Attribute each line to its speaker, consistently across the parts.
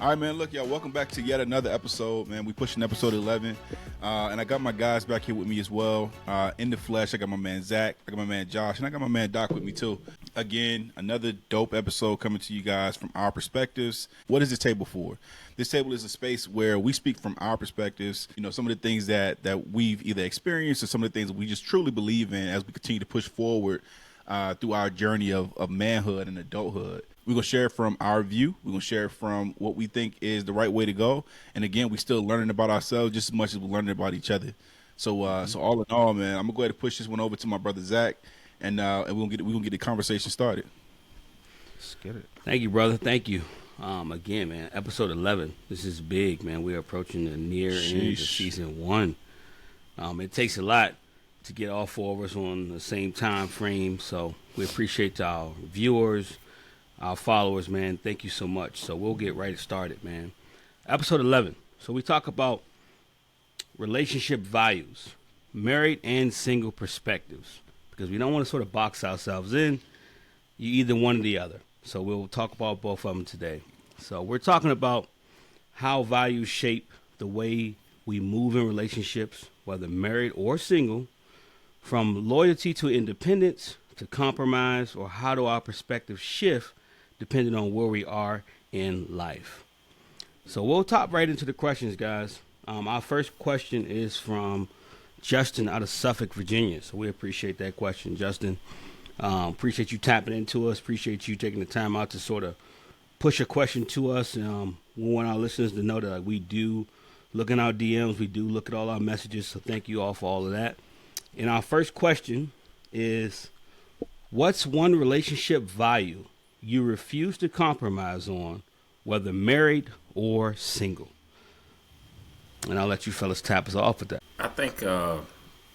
Speaker 1: All right, man. Look, y'all, welcome back to yet another episode, man. We pushing episode 11. And I got my guys back here with me as well. In the flesh, I got my man Zach, I got my man Josh, and I got my man Doc with me too. Again, another dope episode coming to you guys from our perspectives. What is this table for? This table is a space where we speak from our perspectives, you know, some of the things that we've either experienced or some of the things that we just truly believe in as we continue to push forward through our journey of manhood and adulthood. We're going to share from our view. We're going to share from what we think is the right way to go. And again, we're still learning about ourselves just as much as we're learning about each other. So so all in all, man, I'm going to go ahead and push this one over to my brother Zach, and we're going to get the conversation started.
Speaker 2: Let's get it.
Speaker 3: Thank you, brother. Thank you. Again, man, episode 11. This is big, man. We're approaching the near end of season 1. It takes a lot to get all four of us on the same time frame. So we appreciate our viewers, our followers, man. Thank you so much. So we'll get right started, man. Episode 11. So we talk about relationship values, married and single perspectives, because we don't want to sort of box ourselves in. You either one or the other. So we'll talk about both of them today. So we're talking about how values shape the way we move in relationships, whether married or single, from loyalty to independence to compromise, or how do our perspectives shift depending on where we are in life. So we'll top right into the questions, guys. Our first question is from Justin out of Suffolk, Virginia. So we appreciate that question, Justin. Appreciate you tapping into us. Appreciate you taking the time out to sort of push a question to us. We want our listeners to know that we do look in our DMs. We do look at all our messages. So thank you all for all of that. And our first question is, what's one relationship value you refuse to compromise on, whether married or single? And I'll let you fellas tap us off with that.
Speaker 2: I think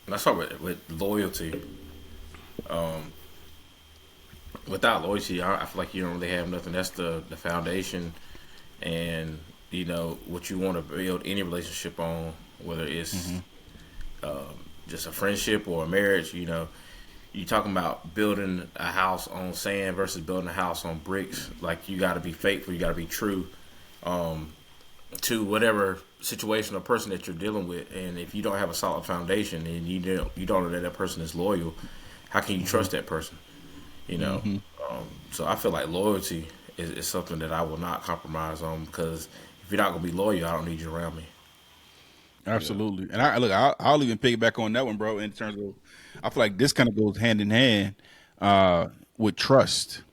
Speaker 2: let's start with loyalty. Without loyalty, I feel like you don't really have nothing. That's the foundation, and you know what you want to build any relationship on, whether it's just a friendship or a marriage. You know, you talking about building a house on sand versus building a house on bricks. Like, you got to be faithful, you got to be true to whatever situation or person that you're dealing with. And if you don't have a solid foundation and you don't know that person is loyal, how can you trust that person? You know, so I feel like loyalty is something that I will not compromise on, because if you're not gonna be loyal, I don't need you around me.
Speaker 1: Absolutely. And I'll even piggyback on that one, bro, in terms of, I feel like this kind of goes hand in hand with trust.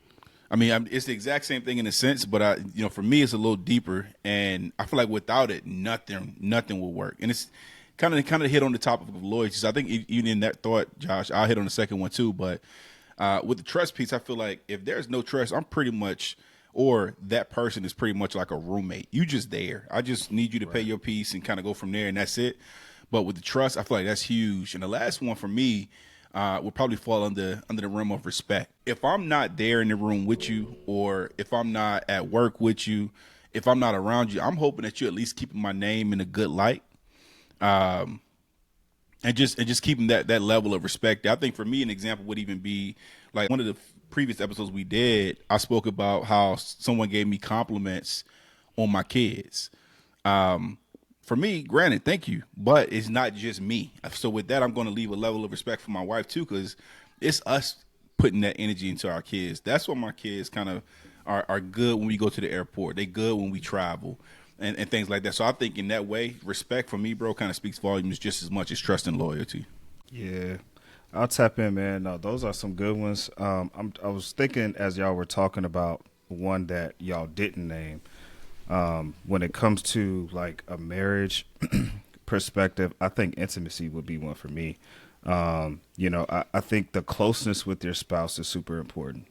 Speaker 1: I mean, it's the exact same thing in a sense, but for me, it's a little deeper, and I feel like without it, nothing will work. And it's kind of hit on the topic of loyalty. So I think even in that thought, Josh, I'll hit on the second one too. But with the trust piece, I feel like if there's no trust, I'm pretty much, or that person is pretty much like a roommate. You just there. I just need you to pay your piece and kind of go from there, and that's it. But with the trust, I feel like that's huge. And the last one for me would probably fall under the realm of respect. If I'm not there in the room with you, or if I'm not at work with you, if I'm not around you, I'm hoping that you're at least keeping my name in a good light. And just keeping that level of respect. I think for me, an example would even be like one of the previous episodes we did. I spoke about how someone gave me compliments on my kids. For me, granted, thank you, but it's not just me. So with that, I'm going to leave a level of respect for my wife too, because it's us putting that energy into our kids. That's what my kids kind of are good when we go to the airport. They good when we travel. And things like that. So I think in that way, respect for me, bro, kind of speaks volumes just as much as trust and loyalty.
Speaker 4: Yeah, I'll tap in, man. No, those are some good ones. I was thinking as y'all were talking about one that y'all didn't name. When it comes to like a marriage perspective, I think intimacy would be one for me. I think the closeness with your spouse is super important,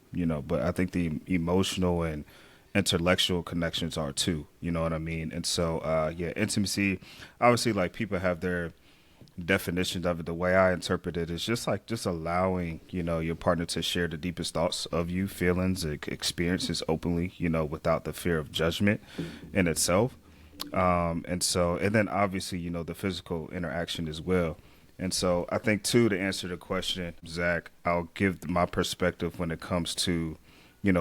Speaker 4: but I think the emotional and intellectual connections are too, you know what I mean? And so, intimacy, obviously, like, people have their definitions of it. The way I interpret it is just allowing, your partner to share the deepest thoughts of you, feelings, experiences openly, without the fear of judgment in itself. And then obviously, the physical interaction as well. And so I think too, to answer the question, Zach, I'll give my perspective when it comes to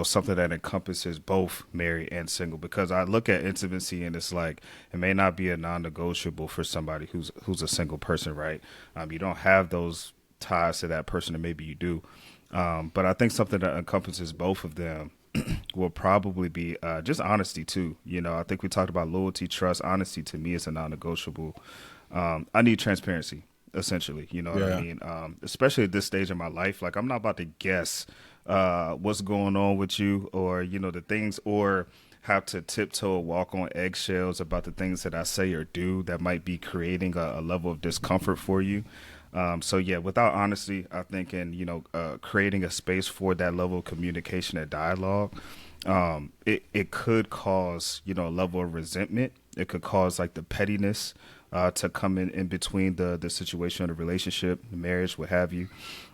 Speaker 4: something that encompasses both married and single. Because I look at intimacy and it's like it may not be a non-negotiable for somebody who's a single person, right? You don't have those ties to that person, and maybe you do. But I think something that encompasses both of them will probably be just honesty too. I think we talked about loyalty, trust, honesty. To me is a non-negotiable. I need transparency, essentially. You know what I
Speaker 1: Yeah.
Speaker 4: mean? Especially at this stage in my life, like I'm not about to guess what's going on with you, or the things, or have to tiptoe or walk on eggshells about the things that I say or do that might be creating a level of discomfort for you. So yeah, without honesty, I think, and creating a space for that level of communication and dialogue, it could cause a level of resentment. It could cause like the pettiness to come in between the situation, the relationship, the marriage, what have you.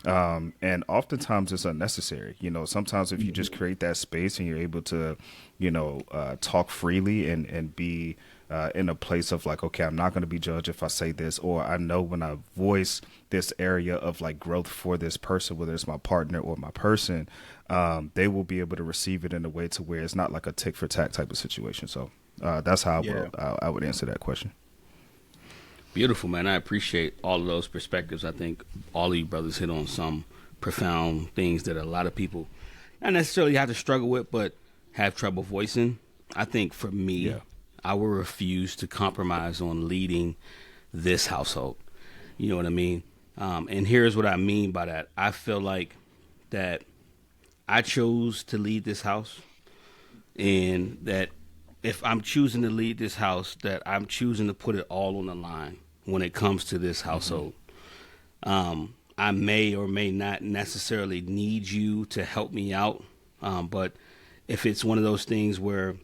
Speaker 4: And oftentimes it's unnecessary. Sometimes if you just create that space and you're able to, talk freely and be in a place of like, okay, I'm not going to be judged if I say this, or I know when I voice this area of like growth for this person, whether it's my partner or my person, they will be able to receive it in a way to where it's not like a tick for tack type of situation. So that's how
Speaker 1: Yeah.
Speaker 4: I would answer that question.
Speaker 3: Beautiful, man. I appreciate all of those perspectives. I think all of you brothers hit on some profound things that a lot of people not necessarily have to struggle with, but have trouble voicing. I think for me,
Speaker 4: Yeah.
Speaker 3: I will refuse to compromise on leading this household. You know what I mean? And here's what I mean by that. I feel like that I chose to lead this house, and that if I'm choosing to lead this house, that I'm choosing to put it all on the line when it comes to this household. I may or may not necessarily need you to help me out, but if it's one of those things where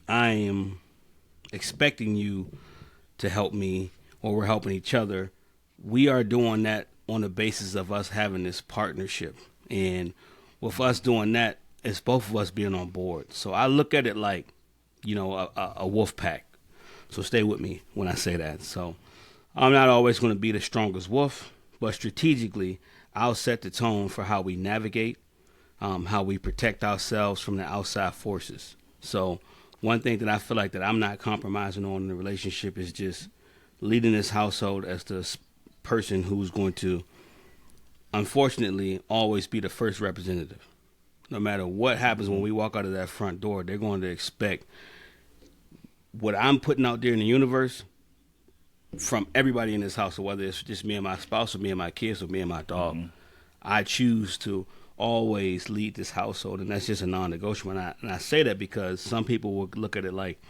Speaker 3: I am expecting you to help me, or we're helping each other, we are doing that on the basis of us having this partnership. And with us doing that, it's both of us being on board. So I look at it like, a wolf pack. So stay with me when I say that. So I'm not always going to be the strongest wolf, but strategically, I'll set the tone for how we navigate, how we protect ourselves from the outside forces. So one thing that I feel like that I'm not compromising on in the relationship is just leading this household as the person who's going to, unfortunately, always be the first representative. No matter what happens when we walk out of that front door, they're going to expect what I'm putting out there in the universe from everybody in this house, or whether it's just me and my spouse, or me and my kids, or me and my dog. I choose to always lead this household, and that's just a non-negotiable. And I say that because some people will look at it like,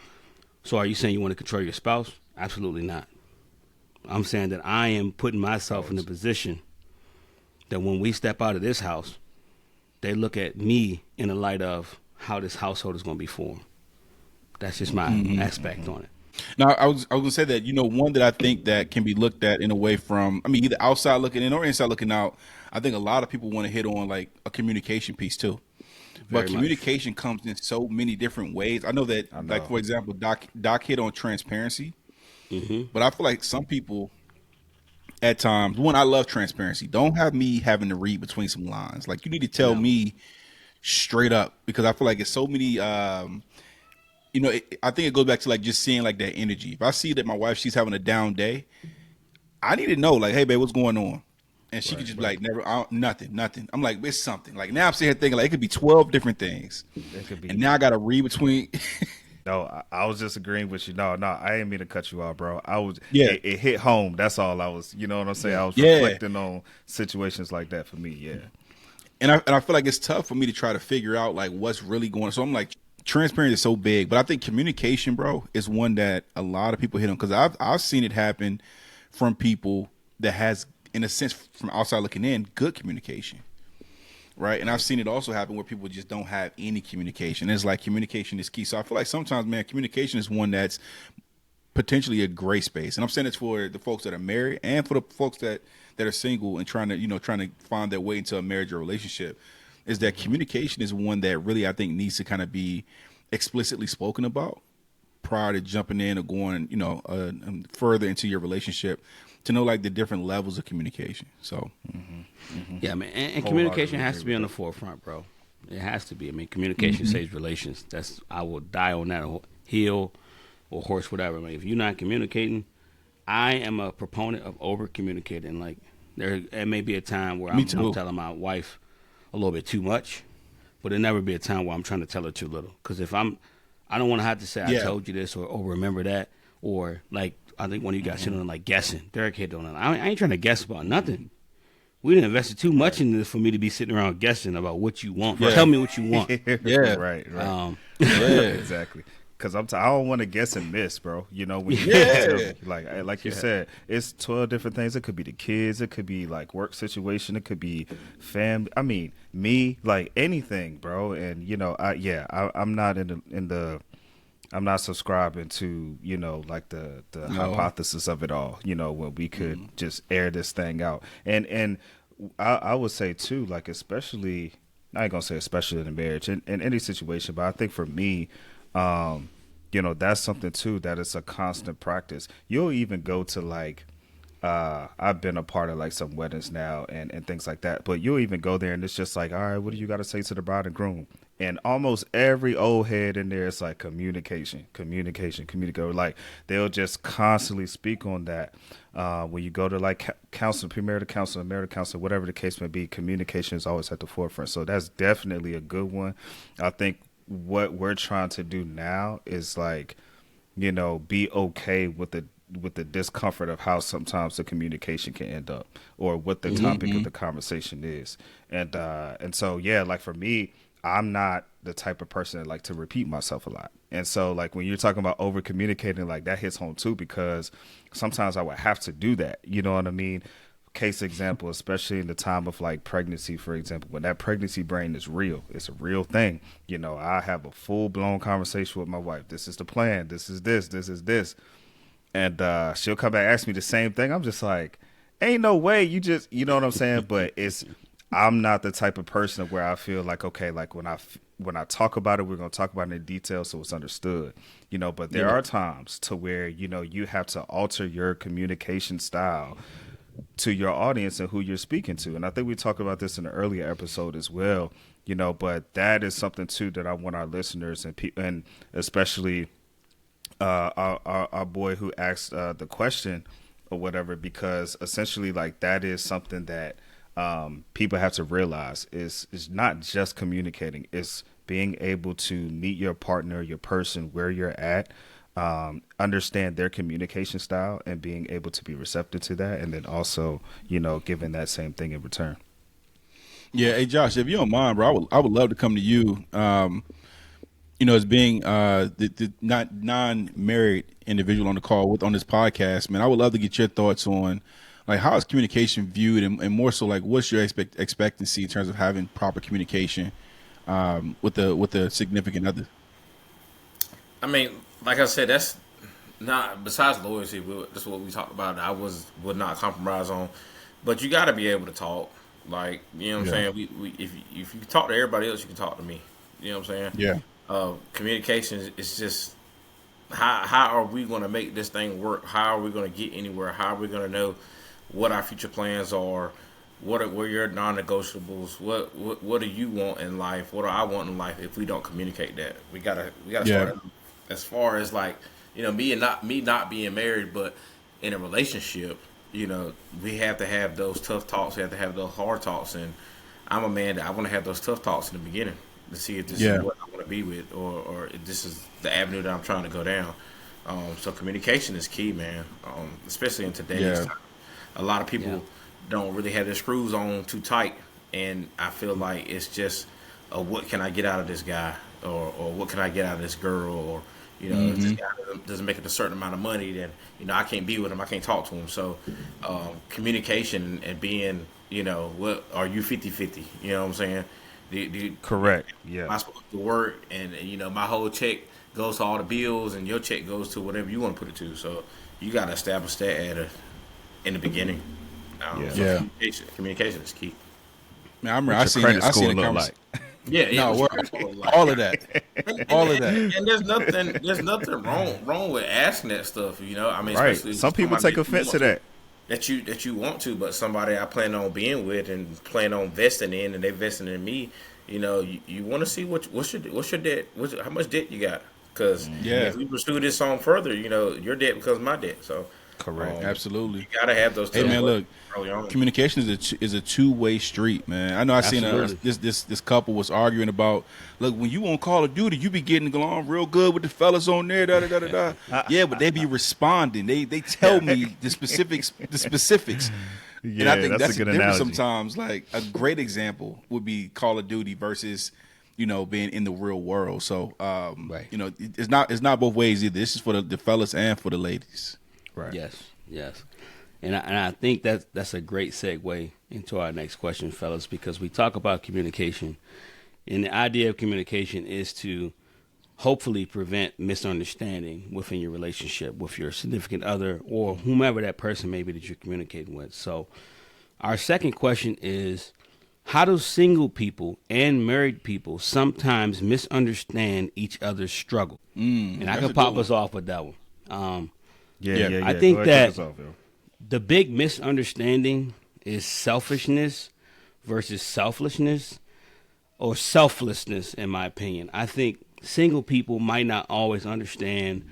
Speaker 3: so are you saying you want to control your spouse? Absolutely not. I'm saying that I am putting myself in a position that when we step out of this house, they look at me in the light of how this household is going to be formed. That's just my aspect on it.
Speaker 1: Now, I was gonna say that one that I think that can be looked at in a way from, I mean, either outside looking in or inside looking out. I think a lot of people want to hit on like a communication piece too,
Speaker 3: Very
Speaker 1: but
Speaker 3: much.
Speaker 1: communication comes in so many different ways. I know that,
Speaker 4: I
Speaker 1: like
Speaker 4: know.
Speaker 1: for example, Doc hit on transparency, but I feel like some people at times, one, I love transparency. Don't have me having to read between some lines. Like you need to tell
Speaker 3: No.
Speaker 1: me straight up, because I feel like it's so many. I think it goes back to like just seeing like that energy. If I see that my wife, she's having a down day, I need to know like, hey babe, what's going on? And she could just be like, never, nothing. I'm like, it's something. Like now I'm sitting here thinking like it could be 12 different things,
Speaker 4: It could be.
Speaker 1: and now I got to read between.
Speaker 4: No, I was just agreeing with you. No, I didn't mean to cut you off, bro. I was,
Speaker 1: Yeah.
Speaker 4: it hit home. That's all I was, you know what I'm saying? I was
Speaker 1: Yeah.
Speaker 4: reflecting on situations like that for me. Yeah.
Speaker 1: And I feel like it's tough for me to try to figure out like what's really going on. So I'm like, transparency is so big, but I think communication, bro, is one that a lot of people hit on, because I've seen it happen from people that has, in a sense, from outside looking in, good communication, right? And I've seen it also happen where people just don't have any communication. It's like communication is key. So I feel like sometimes, man, communication is one that's potentially a gray space. And I'm saying it's for the folks that are married and for the folks that are single and trying to find their way into a marriage or relationship. Is that communication is one that really I think needs to kind of be explicitly spoken about prior to jumping in or going, further into your relationship, to know like the different levels of communication. So
Speaker 3: Yeah, man. And
Speaker 4: Wholeheartedly
Speaker 3: communication has
Speaker 4: agree
Speaker 3: to be
Speaker 4: with
Speaker 3: on
Speaker 4: that.
Speaker 3: the forefront, bro. It has to be. I mean, communication saves relations. I will die on that hill or horse, whatever. I mean, if you're not communicating, I am a proponent of over communicating. Like there may be a time where
Speaker 1: Me
Speaker 3: I'm
Speaker 1: too.
Speaker 3: telling my wife a little bit too much, but there never be a time where I'm trying to tell her too little. Because I don't want to have to say I
Speaker 1: Yeah.
Speaker 3: told you this or oh remember that or like I think one of you guys sitting on like guessing. Derek here doing that. I ain't trying to guess about nothing. We didn't invested too much in this for me to be sitting around guessing about what you want.
Speaker 1: Yeah.
Speaker 3: Tell me what you want.
Speaker 1: Yeah.
Speaker 4: right.
Speaker 3: Um,
Speaker 1: Yeah.
Speaker 4: Exactly. Because I don't want to guess and miss, bro. You know, when you
Speaker 1: Yeah.
Speaker 4: tell me, like you said, it's 12 different things. It could be the kids. It could be like work situation. It could be family. I mean, me, like anything, bro. And you know, I'm not I'm not subscribing to, you know, like the
Speaker 1: No.
Speaker 4: hypothesis of it all. You know, when we could just air this thing out. And I would say too, like especially, I ain't gonna say especially in a marriage, in any situation, but I think for me, you know, that's something too that is a constant practice. You'll even go to like I've been a part of like some weddings now and things like that, but you'll even go there and it's just like, all right, what do you got to say to the bride and groom? And almost every old head in there is like communication. Like they'll just constantly speak on that. When you go to like counseling, premarital counseling, marital counseling, whatever the case may be, communication is always at the forefront. So that's definitely a good one. I think what we're trying to do now is like, you know, be okay with the discomfort of how sometimes the communication can end up or what the topic of the conversation is. And so yeah, like for me, I'm not the type of person that like to repeat myself a lot. And so like when you're talking about over communicating, like that hits home too, because sometimes I would have to do that. You know what I mean? Case example, especially in the time of like pregnancy, for example, when that pregnancy brain is real, it's a real thing. You know, I have a full blown conversation with my wife. This is the plan. This is this. And she'll come back and ask me the same thing. I'm just like, ain't no way. You know what I'm saying? But I'm not the type of person where I feel like, okay, like when I talk about it, we're going to talk about it in detail so it's understood, you know, but there are times to where, you know, you have to alter your communication style to your audience and who you're speaking to. And I think we talked about this in an earlier episode as well, you know, but that is something too that I want our listeners and especially our boy who asked the question or whatever, because essentially like that is something that people have to realize is not just communicating. It's being able to meet your partner, your person where you're at, understand their communication style and being able to be receptive to that. And then also, you know, giving that same thing in return.
Speaker 1: Yeah. Hey, Josh, if you don't mind, bro, I would love to come to you. You know, as being the not non-married individual on the call on this podcast, man, I would love to get your thoughts on like how is communication viewed, and more so like what's your expectancy in terms of having proper communication with the significant other.
Speaker 2: I mean, like I said, that's not besides loyalty. That's what we talked about. Would not compromise on, but you got to be able to talk. Like you know what I'm saying. If you talk to everybody else, you can talk to me. You know what I'm saying.
Speaker 1: Yeah.
Speaker 2: Communication is just how are we going to make this thing work? How are we going to get anywhere? How are we going to know what our future plans are? What are your non-negotiables? What do you want in life? What do I want in life? If we don't communicate that, we gotta start. As far as like you know, me not being married, but in a relationship, you know, we have to have those tough talks. We have to have those hard talks, and I'm a man that I want to have those tough talks in the beginning to see if this is what I want to be with, or if this is the avenue that I'm trying to go down. So communication is key, man. Especially in today's time. A lot of people don't really have their screws on too tight, and I feel like it's just, what can I get out of this guy, or what can I get out of this girl, or you know, if this guy doesn't make it a certain amount of money, then you know I can't be with him, I can't talk to him. So communication and being, you know, what are you 50-50? You know what I'm saying?
Speaker 4: Correct. Yeah.
Speaker 2: Am I supposed to work, and you know my whole check goes to all the bills, and your check goes to whatever you want to put it to. So you got to establish that in the beginning. So communication is key.
Speaker 1: Man, I remember
Speaker 4: What's your credit score look like?
Speaker 2: Yeah.
Speaker 1: No, all of that, all of that.
Speaker 2: And there's nothing wrong with asking that stuff. You know, I mean,
Speaker 4: Right.
Speaker 2: especially
Speaker 4: Some people take offense to that.
Speaker 2: That you want to, but somebody I plan on being with and plan on investing in, and they investing in me, you want to see what's your debt, how much debt you got. Because
Speaker 1: Yeah,
Speaker 2: if we pursue this on further, your debt becomes my debt. So
Speaker 4: Correct.
Speaker 2: you
Speaker 1: absolutely.
Speaker 2: gotta have those
Speaker 1: Hey
Speaker 2: tough
Speaker 1: man, look,
Speaker 2: questions early on.
Speaker 1: communication is a two-way street, man. I know I seen
Speaker 3: Absolutely.
Speaker 1: this couple was arguing about, look, when you on Call of Duty, you be getting along real good with the fellas on there, da da da da da. Yeah, but they be responding. They tell me the specifics. And I
Speaker 4: Yeah,
Speaker 1: think
Speaker 4: that's a
Speaker 1: that's the
Speaker 4: good
Speaker 1: difference
Speaker 4: analogy.
Speaker 1: sometimes. Like a great example would be Call of Duty versus, being in the real world. So,
Speaker 3: Right.
Speaker 1: it's not both ways either. This is for the fellas and for the ladies.
Speaker 4: Right.
Speaker 3: Yes, yes. And I think that's a great segue into our next question, fellas, because we talk about communication. And the idea of communication is to hopefully prevent misunderstanding within your relationship with your significant other or whomever that person may be that you're communicating with. So, our second question is, how do single people and married people sometimes misunderstand each other's struggle? And I
Speaker 1: That's
Speaker 3: can
Speaker 1: a good
Speaker 3: pop
Speaker 1: one.
Speaker 3: us off with that one.
Speaker 4: Yeah,
Speaker 1: Yeah.
Speaker 4: yeah, yeah.
Speaker 3: I
Speaker 4: Go
Speaker 3: think
Speaker 4: ahead,
Speaker 3: that
Speaker 4: kick us off, yo.
Speaker 3: the big misunderstanding is selfishness versus selflessness or selflessness, in my opinion. I think single people might not always understand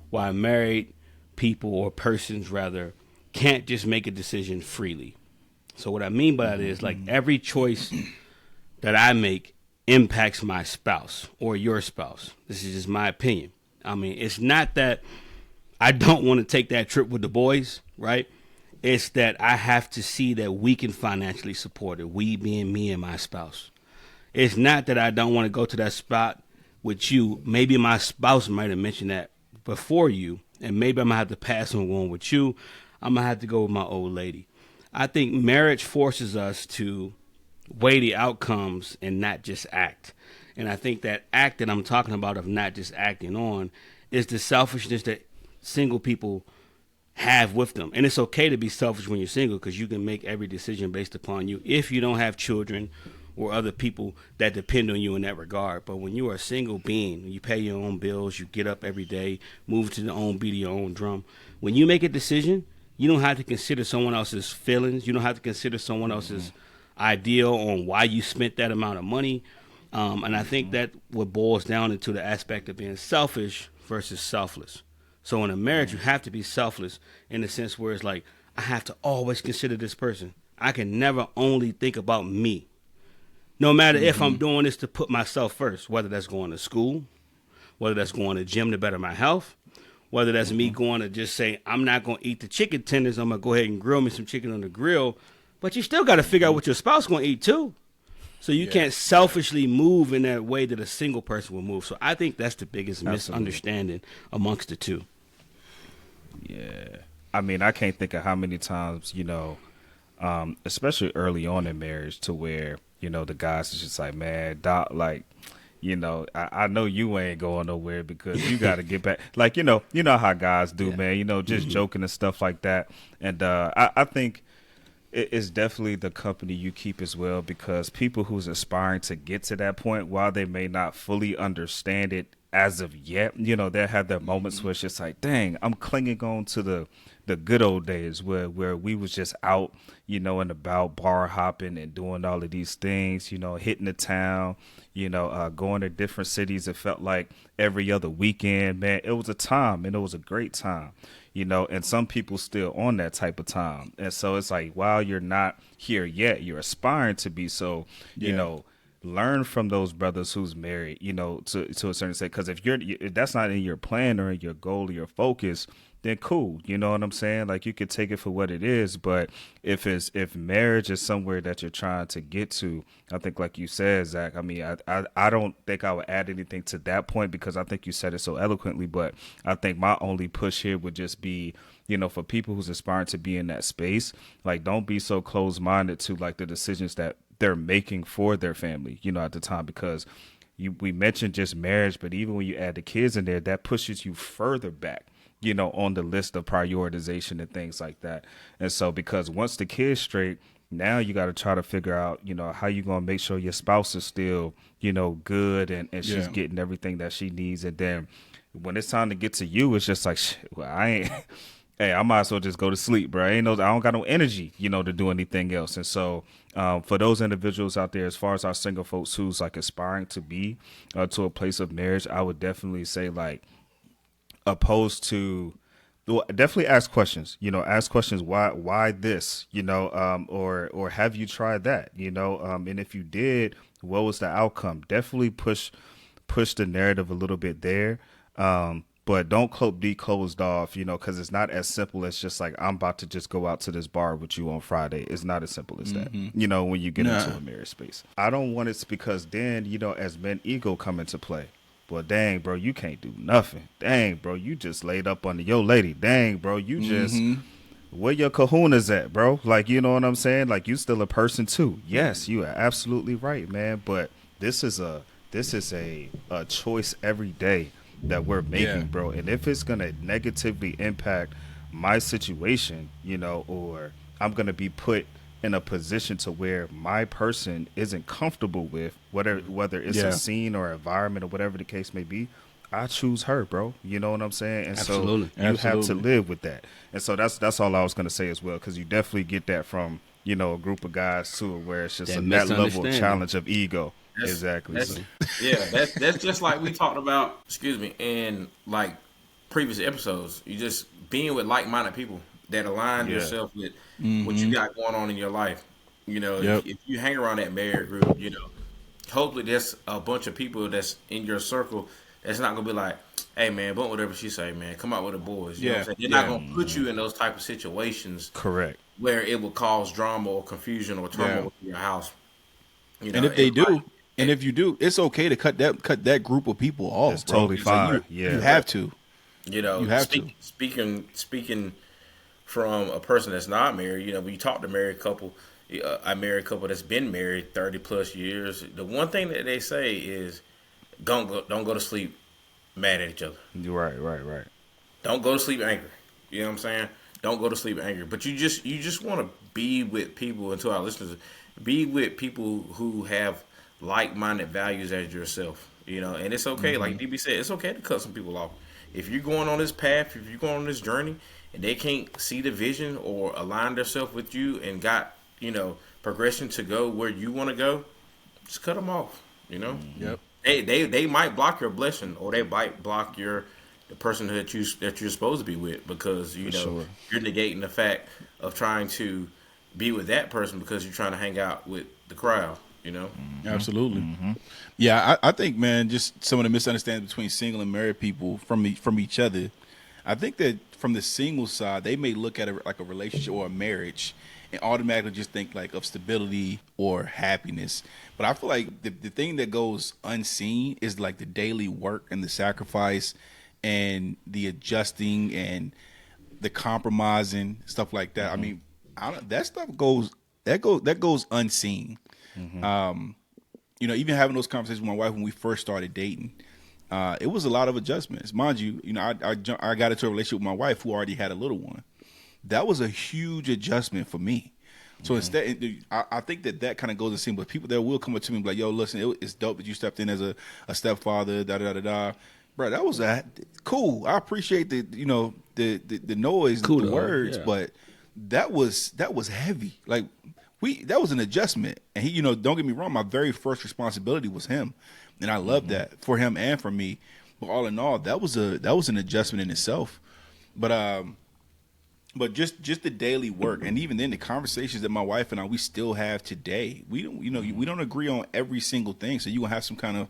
Speaker 3: why married people or persons, rather, can't just make a decision freely. So, what I mean by that is like every choice that I make impacts my spouse or your spouse. This is just my opinion. I mean, it's not that I don't want to take that trip with the boys, right? It's that I have to see that we can financially support it. We being me and my spouse. It's not that I don't want to go to that spot with you. Maybe my spouse might have mentioned that before you, and maybe I'm gonna have to pass on going with you. I'm gonna have to go with my old lady. I think marriage forces us to weigh the outcomes and not just act. And I think that act that I'm talking about of not just acting on is the selfishness that single people have with them. And it's okay to be selfish when you're single because you can make every decision based upon you if you don't have children or other people that depend on you in that regard. But when you are a single being, you pay your own bills, you get up every day, move to the own beat of your own drum. When you make a decision, you don't have to consider someone else's feelings. You don't have to consider someone else's ideal on why you spent that amount of money. And I think that what boils down into the aspect of being selfish versus selfless. So in a marriage, you have to be selfless in the sense where it's like, I have to always consider this person. I can never only think about me. No matter if I'm doing this to put myself first, whether that's going to school, whether that's going to gym to better my health, whether that's me going to just say, I'm not going to eat the chicken tenders, I'm going to go ahead and grill me some chicken on the grill. But you still got to figure out what your spouse going to eat too. So you can't selfishly move in that way that a single person will move. So I think that's the biggest misunderstanding amongst the two.
Speaker 4: Yeah. I mean, I can't think of how many times, especially early on in marriage to where, the guys is just like, man, doc, like, I know you ain't going nowhere because you got to get back. Like, you know how guys do, man, just joking and stuff like that. And I think it's definitely the company you keep as well, because people who's aspiring to get to that point, while they may not fully understand it as of yet, they have their moments where it's just like, dang, I'm clinging on to the good old days where we was just out, and about bar hopping and doing all of these things, hitting the town, going to different cities. It felt like every other weekend, man. It was a time, and it was a great time. And some people still on that type of time. And so it's like, while you're not here yet, you're aspiring to be. So, learn from those brothers who's married, to a certain extent. Because if that's not in your plan or in your goal or your focus, then cool. You know what I'm saying? Like, you could take it for what it is. But if marriage is somewhere that you're trying to get to, I think, like you said, Zach, I mean, I don't think I would add anything to that point, because I think you said it so eloquently. But I think my only push here would just be, for people who's aspiring to be in that space, like, don't be so closed-minded to, like, the decisions that they're making for their family, at the time, because we mentioned just marriage, but even when you add the kids in there, that pushes you further back, on the list of prioritization and things like that. And so, because once the kids straight, now you got to try to figure out, how you going to make sure your spouse is still, good and she's getting everything that she needs. And then when it's time to get to you, it's just like, well, hey, I might as well just go to sleep, bro. I don't got no energy, to do anything else. And so, for those individuals out there, as far as our single folks who's like aspiring to be to a place of marriage, I would definitely say like opposed to. Well, definitely ask questions. Ask questions. Why this? Or have you tried that? And if you did, what was the outcome? Definitely push the narrative a little bit there. But don't be closed off, because it's not as simple as just like I'm about to just go out to this bar with you on Friday. It's not as simple as that. When you get into
Speaker 1: Nah.
Speaker 4: a marriage space, I don't want it because then as men ego come into play. Well, dang, bro, you can't do nothing. Dang, bro, you just laid up under your lady. Dang, bro, you just where your kahunas at, bro? Like, you know what I'm saying? Like, you still a person too. Yes, you are absolutely right, man. But this is a choice every day that we're
Speaker 1: Yeah.
Speaker 4: making, bro. And if it's gonna negatively impact my situation, or I'm gonna be put in a position to where my person isn't comfortable with whether it's a
Speaker 1: Yeah.
Speaker 4: scene or environment or whatever the case may be, I choose her, bro. You know what I'm saying? And so
Speaker 3: Absolutely.
Speaker 4: you have to
Speaker 1: Absolutely.
Speaker 4: live with that. And so that's all I was gonna say as well, because you definitely get that from a group of guys too, where it's just
Speaker 3: That
Speaker 4: that level of
Speaker 3: misunderstanding.
Speaker 4: challenge of ego.
Speaker 2: That's
Speaker 4: Exactly.
Speaker 2: that's
Speaker 4: So
Speaker 2: yeah. That's just like we talked about. Excuse me. In like previous episodes, you just being with like-minded people that align
Speaker 4: yeah,
Speaker 2: yourself with what you got going on in your life.
Speaker 1: Yep.
Speaker 2: If you hang around that married group, hopefully there's a bunch of people that's in your circle that's not gonna be like, hey man, but whatever she say, man, come out with the boys. You know what I'm
Speaker 1: Yeah.
Speaker 2: saying? They're not
Speaker 1: Yeah.
Speaker 2: gonna put you in those type of situations
Speaker 4: correct.
Speaker 2: where it will cause drama or confusion or
Speaker 1: Yeah.
Speaker 2: turmoil in your house.
Speaker 1: And if they
Speaker 2: Everybody.
Speaker 1: do, and if you do, it's okay to cut that group of people
Speaker 4: That's
Speaker 1: off, bro.
Speaker 4: totally
Speaker 1: It's like
Speaker 4: fine.
Speaker 1: you
Speaker 4: Yeah.
Speaker 1: have to. You have to.
Speaker 2: Speaking from a person that's not married, when you talk to married couple, a married couple that's been married 30 plus years, the one thing that they say is don't go to sleep mad at each other.
Speaker 4: Right, right, right.
Speaker 2: Don't go to sleep angry. You know what I'm saying? Don't go to sleep angry. But you just want to be with people, and to our listeners, be with people who have like-minded values as yourself. And it's okay. Like DB said, it's okay to cut some people off. If you're going on this path, if you're going on this journey, and they can't see the vision or align themselves with you and got progression to go where you want to go, just cut them off.
Speaker 1: Yep.
Speaker 2: They might block your blessing, or they might block the person that you're supposed to be with, because
Speaker 4: Sure.
Speaker 2: you're negating the fact of trying to be with that person because you're trying to hang out with the crowd.
Speaker 1: Absolutely. Yeah, I think, man, just some of the misunderstandings between single and married people from each other. I think that from the single side, they may look at it like a relationship or a marriage and automatically just think like of stability or happiness. But I feel like the thing that goes unseen is like the daily work and the sacrifice and the adjusting and the compromising, stuff like that. I mean, that stuff goes unseen. Even having those conversations with my wife when we first started dating, it was a lot of adjustments. Mind you, I got into a relationship with my wife who already had a little one. That was a huge adjustment for me. So instead, I think that kind of goes unseen. But people that will come up to me and be like, "Yo, listen, it's dope that you stepped in as a stepfather." Da da da da. Bro, that was cool. I appreciate the noise, the
Speaker 3: Kudos,
Speaker 1: words,
Speaker 3: yeah.
Speaker 1: but that was heavy. Like that was an adjustment. And he, don't get me wrong, my very first responsibility was him, and I love that for him and for me. But all in all, that was an adjustment in itself. But just the daily work, and even then, the conversations that my wife and we still have today. We don't, we don't agree on every single thing. So you gonna have some kind of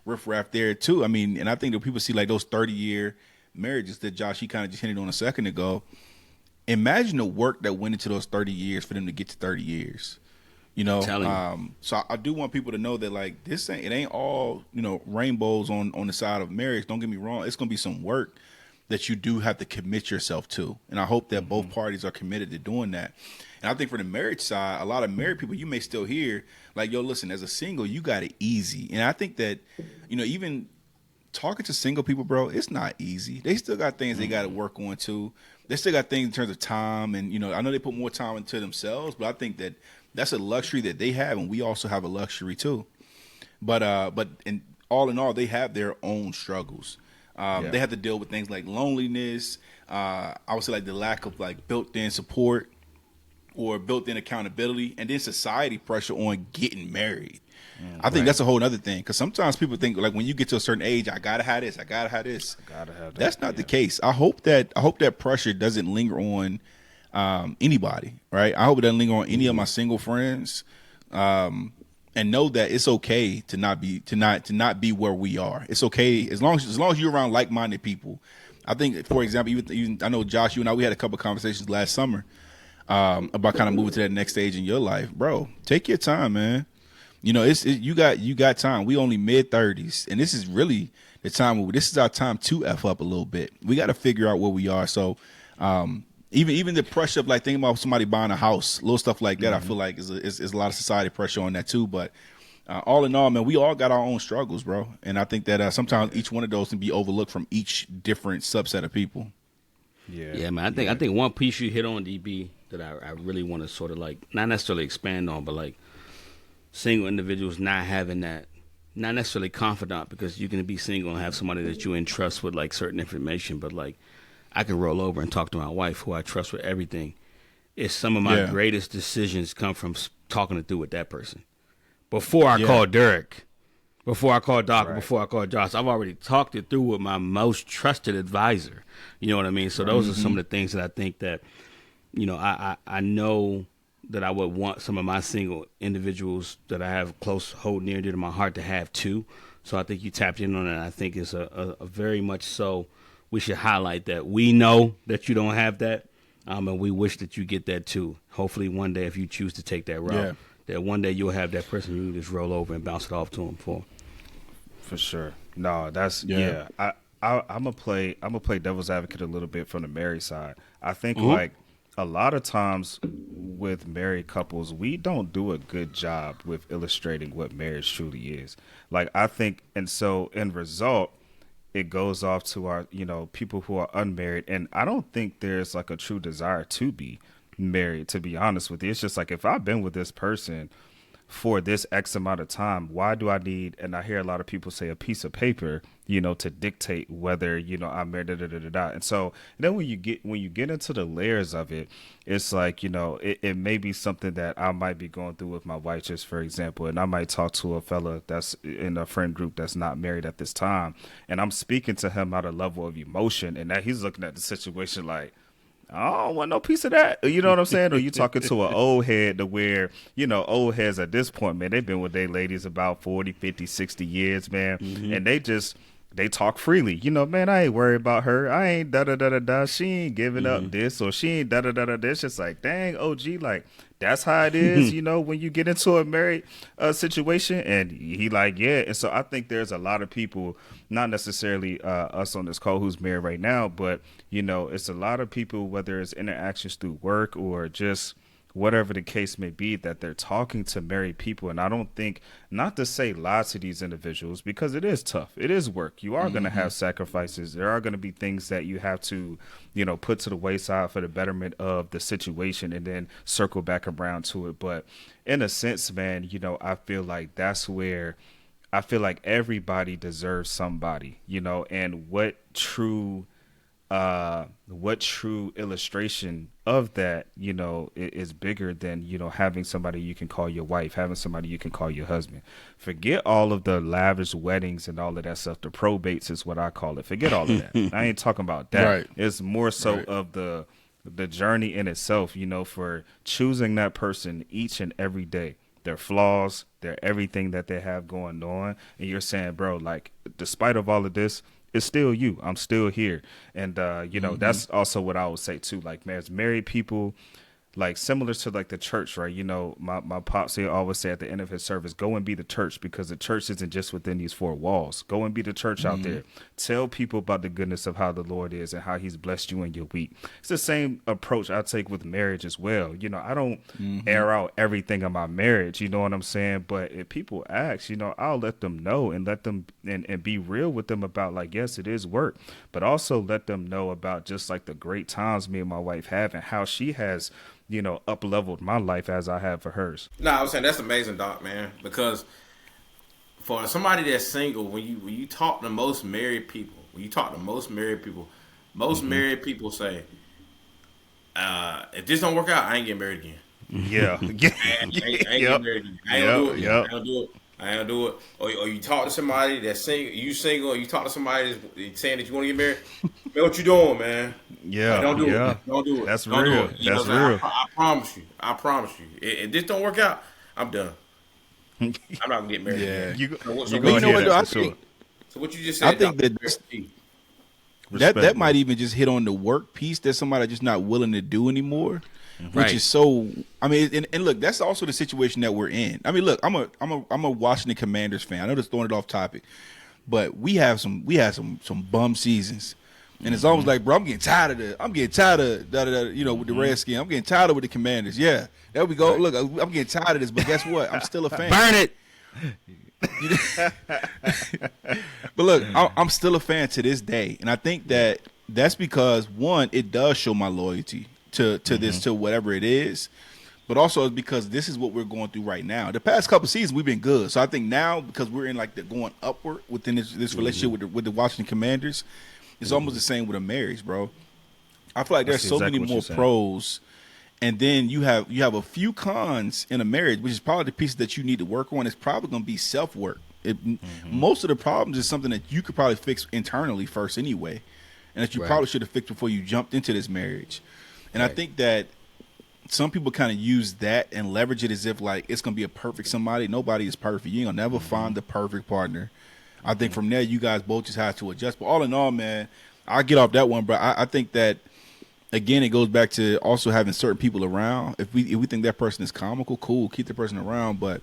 Speaker 1: riffraff there too. I mean, and I think that people see like those 30-year marriages that Josh he kind of just hinted on a second ago. Imagine the work that went into those 30 years for them to get to 30 years.
Speaker 3: Telling you.
Speaker 1: So I do want people to know that like it ain't all rainbows on the side of marriage. Don't get me wrong, it's gonna be some work that you do have to commit yourself to, and I hope that both parties are committed to doing that. And I think for the marriage side, a lot of married people you may still hear like, "Yo, listen, as a single, you got it easy," and I think that even talking to single people, bro, it's not easy. They still got things they got to work on too. They still got things in terms of time, and I know they put more time into themselves, but I think that that's a luxury that they have, and we also have a luxury too. But in all, they have their own struggles. They have to deal with things like loneliness. I would say like the lack of like built-in support or built-in accountability, and then society pressure on getting married. I think that's a whole other thing, because sometimes people think like when you get to a certain age, I gotta have this, I gotta have this.
Speaker 4: Gotta have that.
Speaker 1: That's not the case. I hope that pressure doesn't linger on anybody, right? I hope it doesn't linger on any of my single friends, and know that it's okay to not be where we are. It's okay as long as you're around like-minded people. I think, for example, even I know Josh, you and I, we had a couple of conversations last summer about kind of moving to that next stage in your life, bro. Take your time, man. You know, you got time. We only mid-30s, and this is really the time. This is our time to f up a little bit. We got to figure out where we are. So, even the pressure of like thinking about somebody buying a house, little stuff like that, I feel like is a lot of society pressure on that too. But all in all, man, we all got our own struggles, bro. And I think that sometimes each one of those can be overlooked from each different subset of people.
Speaker 3: Yeah, man. I think one piece you hit on, DB, that I really want to sort of like not necessarily expand on, but like single individuals not having that, not necessarily confidant, because you can be single and have somebody that you entrust with like certain information, but like I can roll over and talk to my wife, who I trust with everything. It's some of my greatest decisions come from talking it through with that person. Before I call Derek, before I call Doc, before I call Josh, I've already talked it through with my most trusted advisor. You know what I mean? So those are some of the things that I think that, you know, I know that I would want some of my single individuals that I have close, hold near and dear to my heart to have too. So I think you tapped in on it. I think it's a very much so. We should highlight that. We know that you don't have that, and we wish that you get that too. Hopefully one day, if you choose to take that route, that one day you'll have that person you can just roll over and bounce it off to them for
Speaker 4: sure. No, that's I'm gonna play devil's advocate a little bit from the married side. I think like a lot of times with married couples, we don't do a good job with illustrating what marriage truly is. Like I think, and so in result, it goes off to our, you know, people who are unmarried. And I don't think there's like a true desire to be married, to be honest with you. It's just like, if I've been with this person for this X amount of time, why do I need, and I hear a lot of people say, a piece of paper, you know, to dictate whether, you know, I'm married, And so then when you get into the layers of it, it's like, you know, it may be something that I might be going through with my wife, just for example, and I might talk to a fella that's in a friend group that's not married at this time, and I'm speaking to him at a level of emotion, and that he's looking at the situation like, I don't want no piece of that. You know what I'm saying? Or you talking to an old head to where, you know, old heads at this point, man, they've been with their ladies about 40, 50, 60 years, man. And they talk freely. You know, man, I ain't worried about her. I ain't da-da-da-da-da. She ain't giving up this, or she ain't da-da-da-da-da. It's just like, dang, OG, like, that's how it is, you know, when you get into a married situation. And he like, yeah. And so I think there's a lot of people, not necessarily us on this call who's married right now, but, you know, it's a lot of people, whether it's interactions through work or just whatever the case may be, that they're talking to married people. And I don't think, not to say lie to these individuals, because it is tough. It is work. You are going to have sacrifices. There are going to be things that you have to, you know, put to the wayside for the betterment of the situation, and then circle back around to it. But in a sense, man, you know, I feel like that's where I feel like everybody deserves somebody, you know, and what true illustration of that, you know, is bigger than, you know, having somebody you can call your wife, having somebody you can call your husband. Forget all of the lavish weddings and all of that stuff. The probates is what I call it. Forget all of that. I ain't talking about that.
Speaker 1: Right.
Speaker 4: It's more so of the journey in itself, you know, for choosing that person each and every day. Their flaws, their everything that they have going on. And you're saying, bro, like, despite of all of this, it's still you. I'm still here. And, you know, that's also what I would say, too. Like, man, as married people, like similar to like the church, right? You know, my pops, he always say at the end of his service, go and be the church, because the church isn't just within these four walls. Go and be the church out there. Tell people about the goodness of how the Lord is and how he's blessed you in your week. It's the same approach I take with marriage as well. You know, I don't air out everything in my marriage, you know what I'm saying? But if people ask, you know, I'll let them know and let them and be real with them about, like, yes, it is work, but also let them know about just like the great times me and my wife have, and how she has, you know, up-leveled my life as I have for hers.
Speaker 2: No, I was saying that's amazing, Doc, man. Because for somebody that's single, when you talk to most married people, when you talk to most married people, most married people say, if this don't work out, I ain't getting married again.
Speaker 4: Yeah. Yeah.
Speaker 2: I ain't
Speaker 4: Yep.
Speaker 2: getting married again. I ain't gonna do
Speaker 4: Yep.
Speaker 2: it.
Speaker 4: Yep.
Speaker 2: I ain't gonna do it. I ain't gonna do it. Or you talk to somebody that's single, or you talk to somebody that's saying that you want to get married. Man, what you doing, man? Like,
Speaker 4: Yeah.
Speaker 2: don't do
Speaker 4: Yeah.
Speaker 2: it. Don't do it.
Speaker 4: That's
Speaker 2: Don't do
Speaker 4: real.
Speaker 2: it. You know
Speaker 4: That's
Speaker 2: what I'm saying?
Speaker 4: real.
Speaker 2: I promise you. I promise you. If this don't work out, I'm done. I'm not gonna get married
Speaker 1: Yeah.
Speaker 2: again.
Speaker 4: You
Speaker 2: So
Speaker 4: you
Speaker 1: But
Speaker 4: gonna
Speaker 1: you know
Speaker 4: hear
Speaker 1: what
Speaker 4: that
Speaker 1: though?
Speaker 4: for sure.
Speaker 2: So what you just
Speaker 1: I
Speaker 2: said,
Speaker 1: think
Speaker 2: Dr.
Speaker 1: that
Speaker 2: Barrett, key.
Speaker 1: that
Speaker 4: Respect, bro.
Speaker 1: might even just hit on the work piece that somebody just not willing to do anymore, which
Speaker 3: Right.
Speaker 1: is so. I mean, and look, that's also the situation that we're in. I mean, look, I'm a Washington Commanders fan. I know that's throwing it off topic, but we had some bum seasons, and it's almost like, bro, I'm getting tired of with the Redskins. I'm getting tired of with the Commanders. Yeah, there we go.
Speaker 3: Right.
Speaker 1: Look, I'm getting tired of this, but guess what? I'm still a fan.
Speaker 3: Burn it.
Speaker 1: But look, I'm still a fan to this day, and I think that that's because one, it does show my loyalty to this, to whatever it is, but also it's because this is what we're going through right now. The past couple seasons we've been good, so I think now because we're in like the going upward within this relationship with the Washington Commanders, it's almost the same with a marriage, bro. I feel like
Speaker 4: That's
Speaker 1: there's so
Speaker 4: exactly
Speaker 1: many
Speaker 4: what
Speaker 1: more
Speaker 4: you're saying.
Speaker 1: pros. And then you have a few cons in a marriage, which is probably the piece that you need to work on. It's probably going to be self work. Most of the problems is something that you could probably fix internally first anyway, and that you
Speaker 3: Right.
Speaker 1: probably should have fixed before you jumped into this marriage. And I
Speaker 3: Right.
Speaker 1: think that some people kind of use that and leverage it as if like it's going to be a perfect somebody. Nobody is perfect. You ain't gonna never find the perfect partner. I think from there you guys both just have to adjust. But all in all, man, I'll get off that one, bro. I think that again, it goes back to also having certain people around. If we think that person is comical, cool, keep the person around. But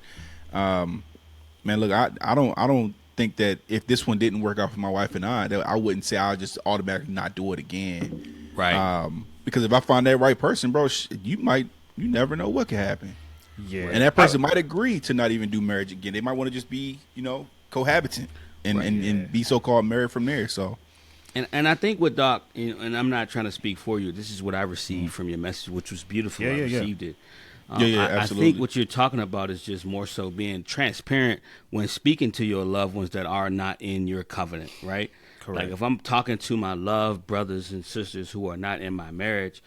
Speaker 1: man, look, I don't think that if this one didn't work out for my wife and I, that I wouldn't say I'll just automatically not do it again.
Speaker 3: Right.
Speaker 1: Because if I find that right person, bro, you never know what could happen.
Speaker 4: Yeah.
Speaker 1: And that person might agree to not even do marriage again. They might want to just be, cohabitant and be so called married from there. So.
Speaker 3: And I think with Doc, and I'm not trying to speak for you. This is what I received from your message, which was beautiful.
Speaker 4: Yeah,
Speaker 3: I
Speaker 4: yeah, yeah.
Speaker 3: received it.
Speaker 1: Yeah,
Speaker 3: I
Speaker 1: absolutely.
Speaker 3: think what you're talking about is just more so being transparent when speaking to your loved ones that are not in your covenant, right?
Speaker 4: Correct.
Speaker 3: Like if I'm talking to my loved brothers and sisters who are not in my marriage,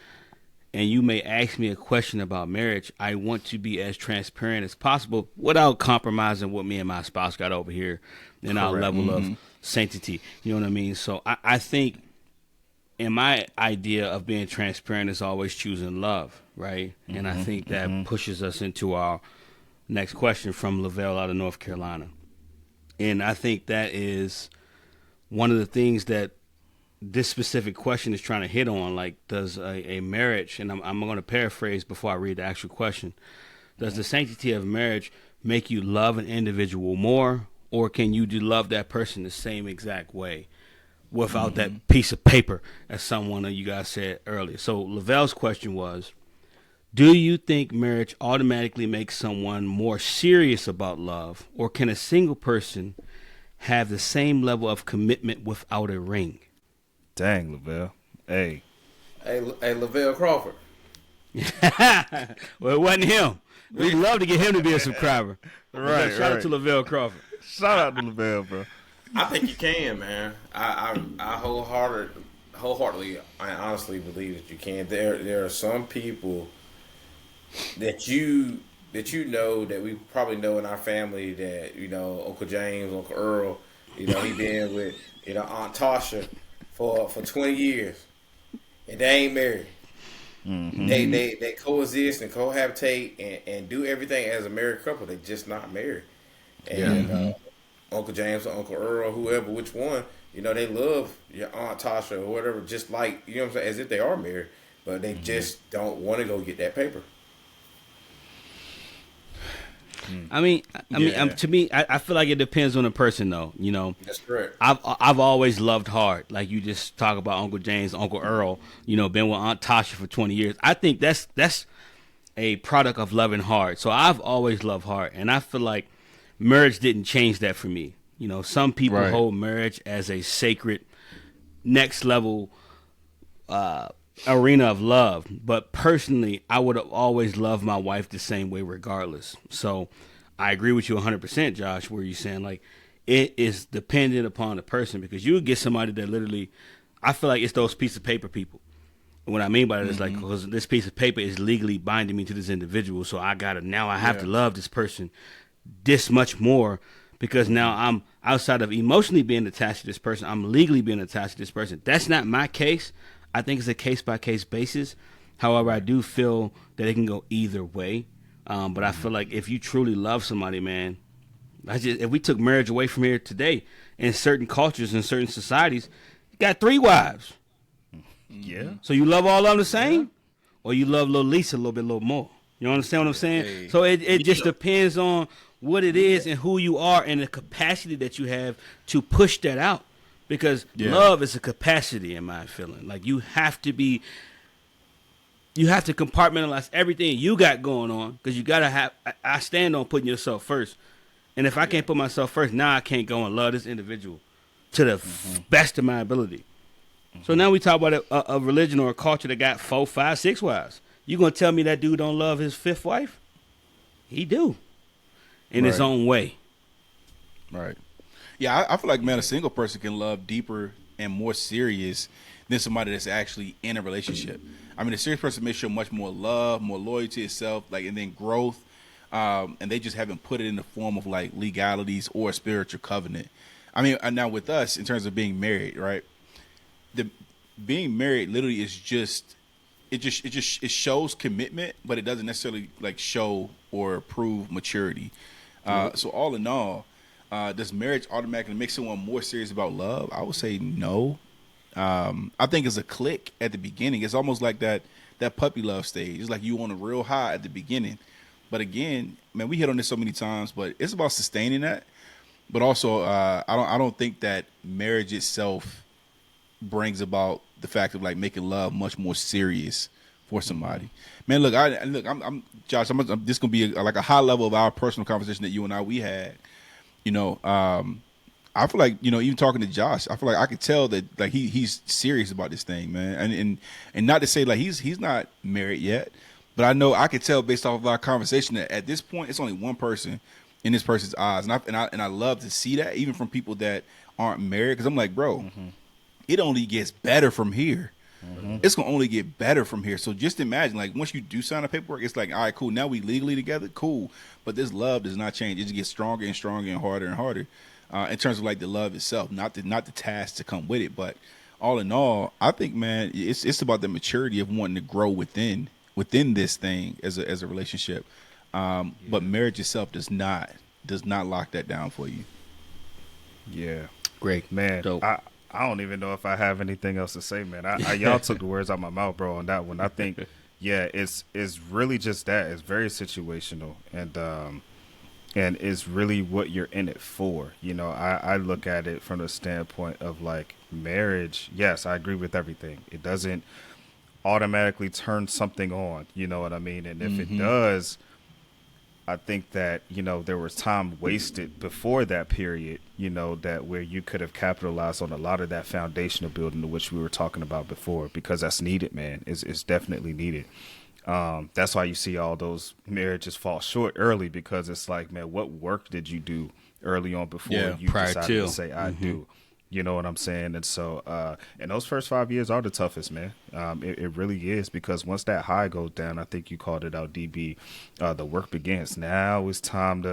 Speaker 3: and you may ask me a question about marriage, I want to be as transparent as possible without compromising what me and my spouse got over here in our level of sanctity. You know what I mean? So I think in my idea of being transparent is always choosing love, right? And I think that pushes us into our next question from Lavelle out of North Carolina. And I think that is one of the things that this specific question is trying to hit on. Like, does a marriage, and I'm going to paraphrase before I read the actual question, does the sanctity of marriage make you love an individual more, or can you do love that person the same exact way without that piece of paper, as someone of you guys said earlier? So Lavelle's question was, do you think marriage automatically makes someone more serious about love, or can a single person have the same level of commitment without a ring?
Speaker 4: Dang, Lavelle. Hey.
Speaker 2: Hey, Lavelle Crawford.
Speaker 3: Well, it wasn't him. We'd love to get him to be a subscriber.
Speaker 4: Right,
Speaker 3: Shout out
Speaker 4: right.
Speaker 3: to Lavelle Crawford.
Speaker 4: Shout out to Lavelle, bro.
Speaker 2: I think you can, man. I wholeheartedly, I honestly believe that you can. There are some people that you know that we probably know in our family that Uncle James, Uncle Earl, he been with Aunt Tasha for 20 years, and they ain't married. They coexist and cohabitate and do everything as a married couple. They just not married. And Uncle James or Uncle Earl, whoever, which one, they love your Aunt Tasha or whatever, just like, what I'm saying, as if they are married, but they just don't want to go get that paper.
Speaker 3: I mean, to me, I feel like it depends on the person, though.
Speaker 2: That's correct.
Speaker 3: I've always loved hard. Like you just talk about Uncle James, Uncle Earl. Been with Aunt Tasha for 20 years. I think that's a product of loving hard. So I've always loved hard, and I feel like marriage didn't change that for me. Some people
Speaker 1: Right.
Speaker 3: hold marriage as a sacred, next level arena of love, but personally I would have always loved my wife the same way regardless. So I agree with you 100%, Josh, where you're saying, like, it is dependent upon the person, because you get somebody that literally, I feel like it's those piece of paper people. And what I mean by that is like, because this piece of paper is legally binding me to this individual, so I have to love this person this much more, because now I'm outside of emotionally being attached to this person, I'm legally being attached to this person. That's not my case. I think it's a case by case basis. However, I do feel that it can go either way. But I feel like if you truly love somebody, man, if we took marriage away from here today, in certain cultures and certain societies, you got 3 wives.
Speaker 4: Yeah.
Speaker 3: So you love all of them the same, or you love little Lisa a little more. You understand what I'm saying?
Speaker 1: Hey.
Speaker 3: So it just depends on what it is and who you are and the capacity that you have to push that out. Because love is a capacity, in my feeling. Like you have to compartmentalize everything you got going on, because you gotta have. I stand on putting yourself first, and if I can't put myself first, now I can't go and love this individual to the best of my ability. So now we talk about a religion or a culture that got 4, 5, 6 wives. You gonna tell me that dude don't love his 5th wife? He do, in his own way.
Speaker 1: Right. Yeah, I feel like, man, a single person can love deeper and more serious than somebody that's actually in a relationship. I mean, a serious person may show much more love, more loyalty to itself, like, and then growth, and they just haven't put it in the form of like legalities or a spiritual covenant. I mean, now with us, in terms of being married, right? The being married literally is it shows commitment, but it doesn't necessarily like show or prove maturity. So all in all, does marriage automatically make someone more serious about love? I would say no. I think it's a click at the beginning. It's almost like that puppy love stage. It's like you on a real high at the beginning, but again, man, we hit on this so many times. But it's about sustaining that. But also, I don't think that marriage itself brings about the fact of like making love much more serious for somebody. Man, look, I'm Josh. This gonna be like a high level of our personal conversation that you and we had. You know, I feel like, you know, even talking to Josh, I feel like I could tell that like he's serious about this thing, man. And not to say like he's not married yet, but I know I could tell based off of our conversation that at this point it's only one person in this person's eyes, and I love to see that even from people that aren't married, because I'm like, bro, it only gets better from here. It's gonna only get better from here. So just imagine, like, once you do sign a paperwork, it's like, all right, cool. Now we legally together, cool. But this love does not change. It just gets stronger and stronger and harder and harder. In terms of like the love itself, not the task to come with it. But all in all, I think, man, it's about the maturity of wanting to grow within this thing as a relationship. But marriage itself does not lock that down for you.
Speaker 4: Yeah.
Speaker 3: Great,
Speaker 4: Man,
Speaker 3: dope.
Speaker 4: I don't even know if I have anything else to say, man. Y'all took the words out of my mouth, bro, on that one. I think, yeah, it's really just that. It's very situational, and it's really what you're in it for. You know, I look at it from the standpoint of like marriage. Yes, I agree with everything. It doesn't automatically turn something on. You know what I mean? And if it does, I think that, you know, there was time wasted before that period, you know, that where you could have capitalized on a lot of that foundational building to which we were talking about before, because that's needed, man. It's definitely needed. That's why you see all those marriages fall short early, because it's like, man, what work did you do early on before you decided to say I do? You know what I'm saying? And so, and those first 5 years are the toughest, man. It really is, because once that high goes down, I think you called it out, DB, the work begins. Now it's time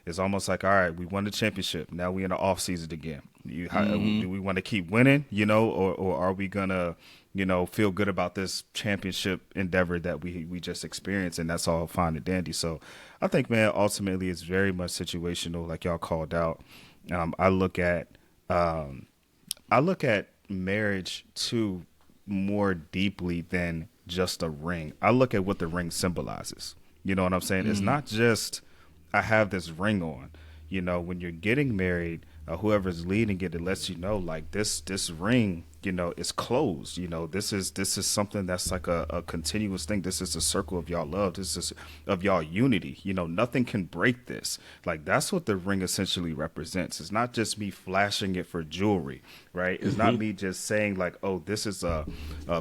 Speaker 4: it's almost like, all right, we won the championship. Now we in the off season again. Do we want to keep winning, you know, or are we going to, you know, feel good about this championship endeavor that we just experienced? And that's all fine and dandy. So I think, man, ultimately it's very much situational, like y'all called out. I look at marriage too more deeply than just a ring. I look at what the ring symbolizes. You know what I'm saying? It's not just I have this ring on. You know, when you're getting married, whoever's leading it lets you know, like, this ring, you know, is closed. You know, this is something that's like a continuous thing. This is a circle of y'all love. This is of y'all unity. You know, nothing can break this. Like, that's what the ring essentially represents. It's not just me flashing it for jewelry, right? It's not me just saying like, oh, this is a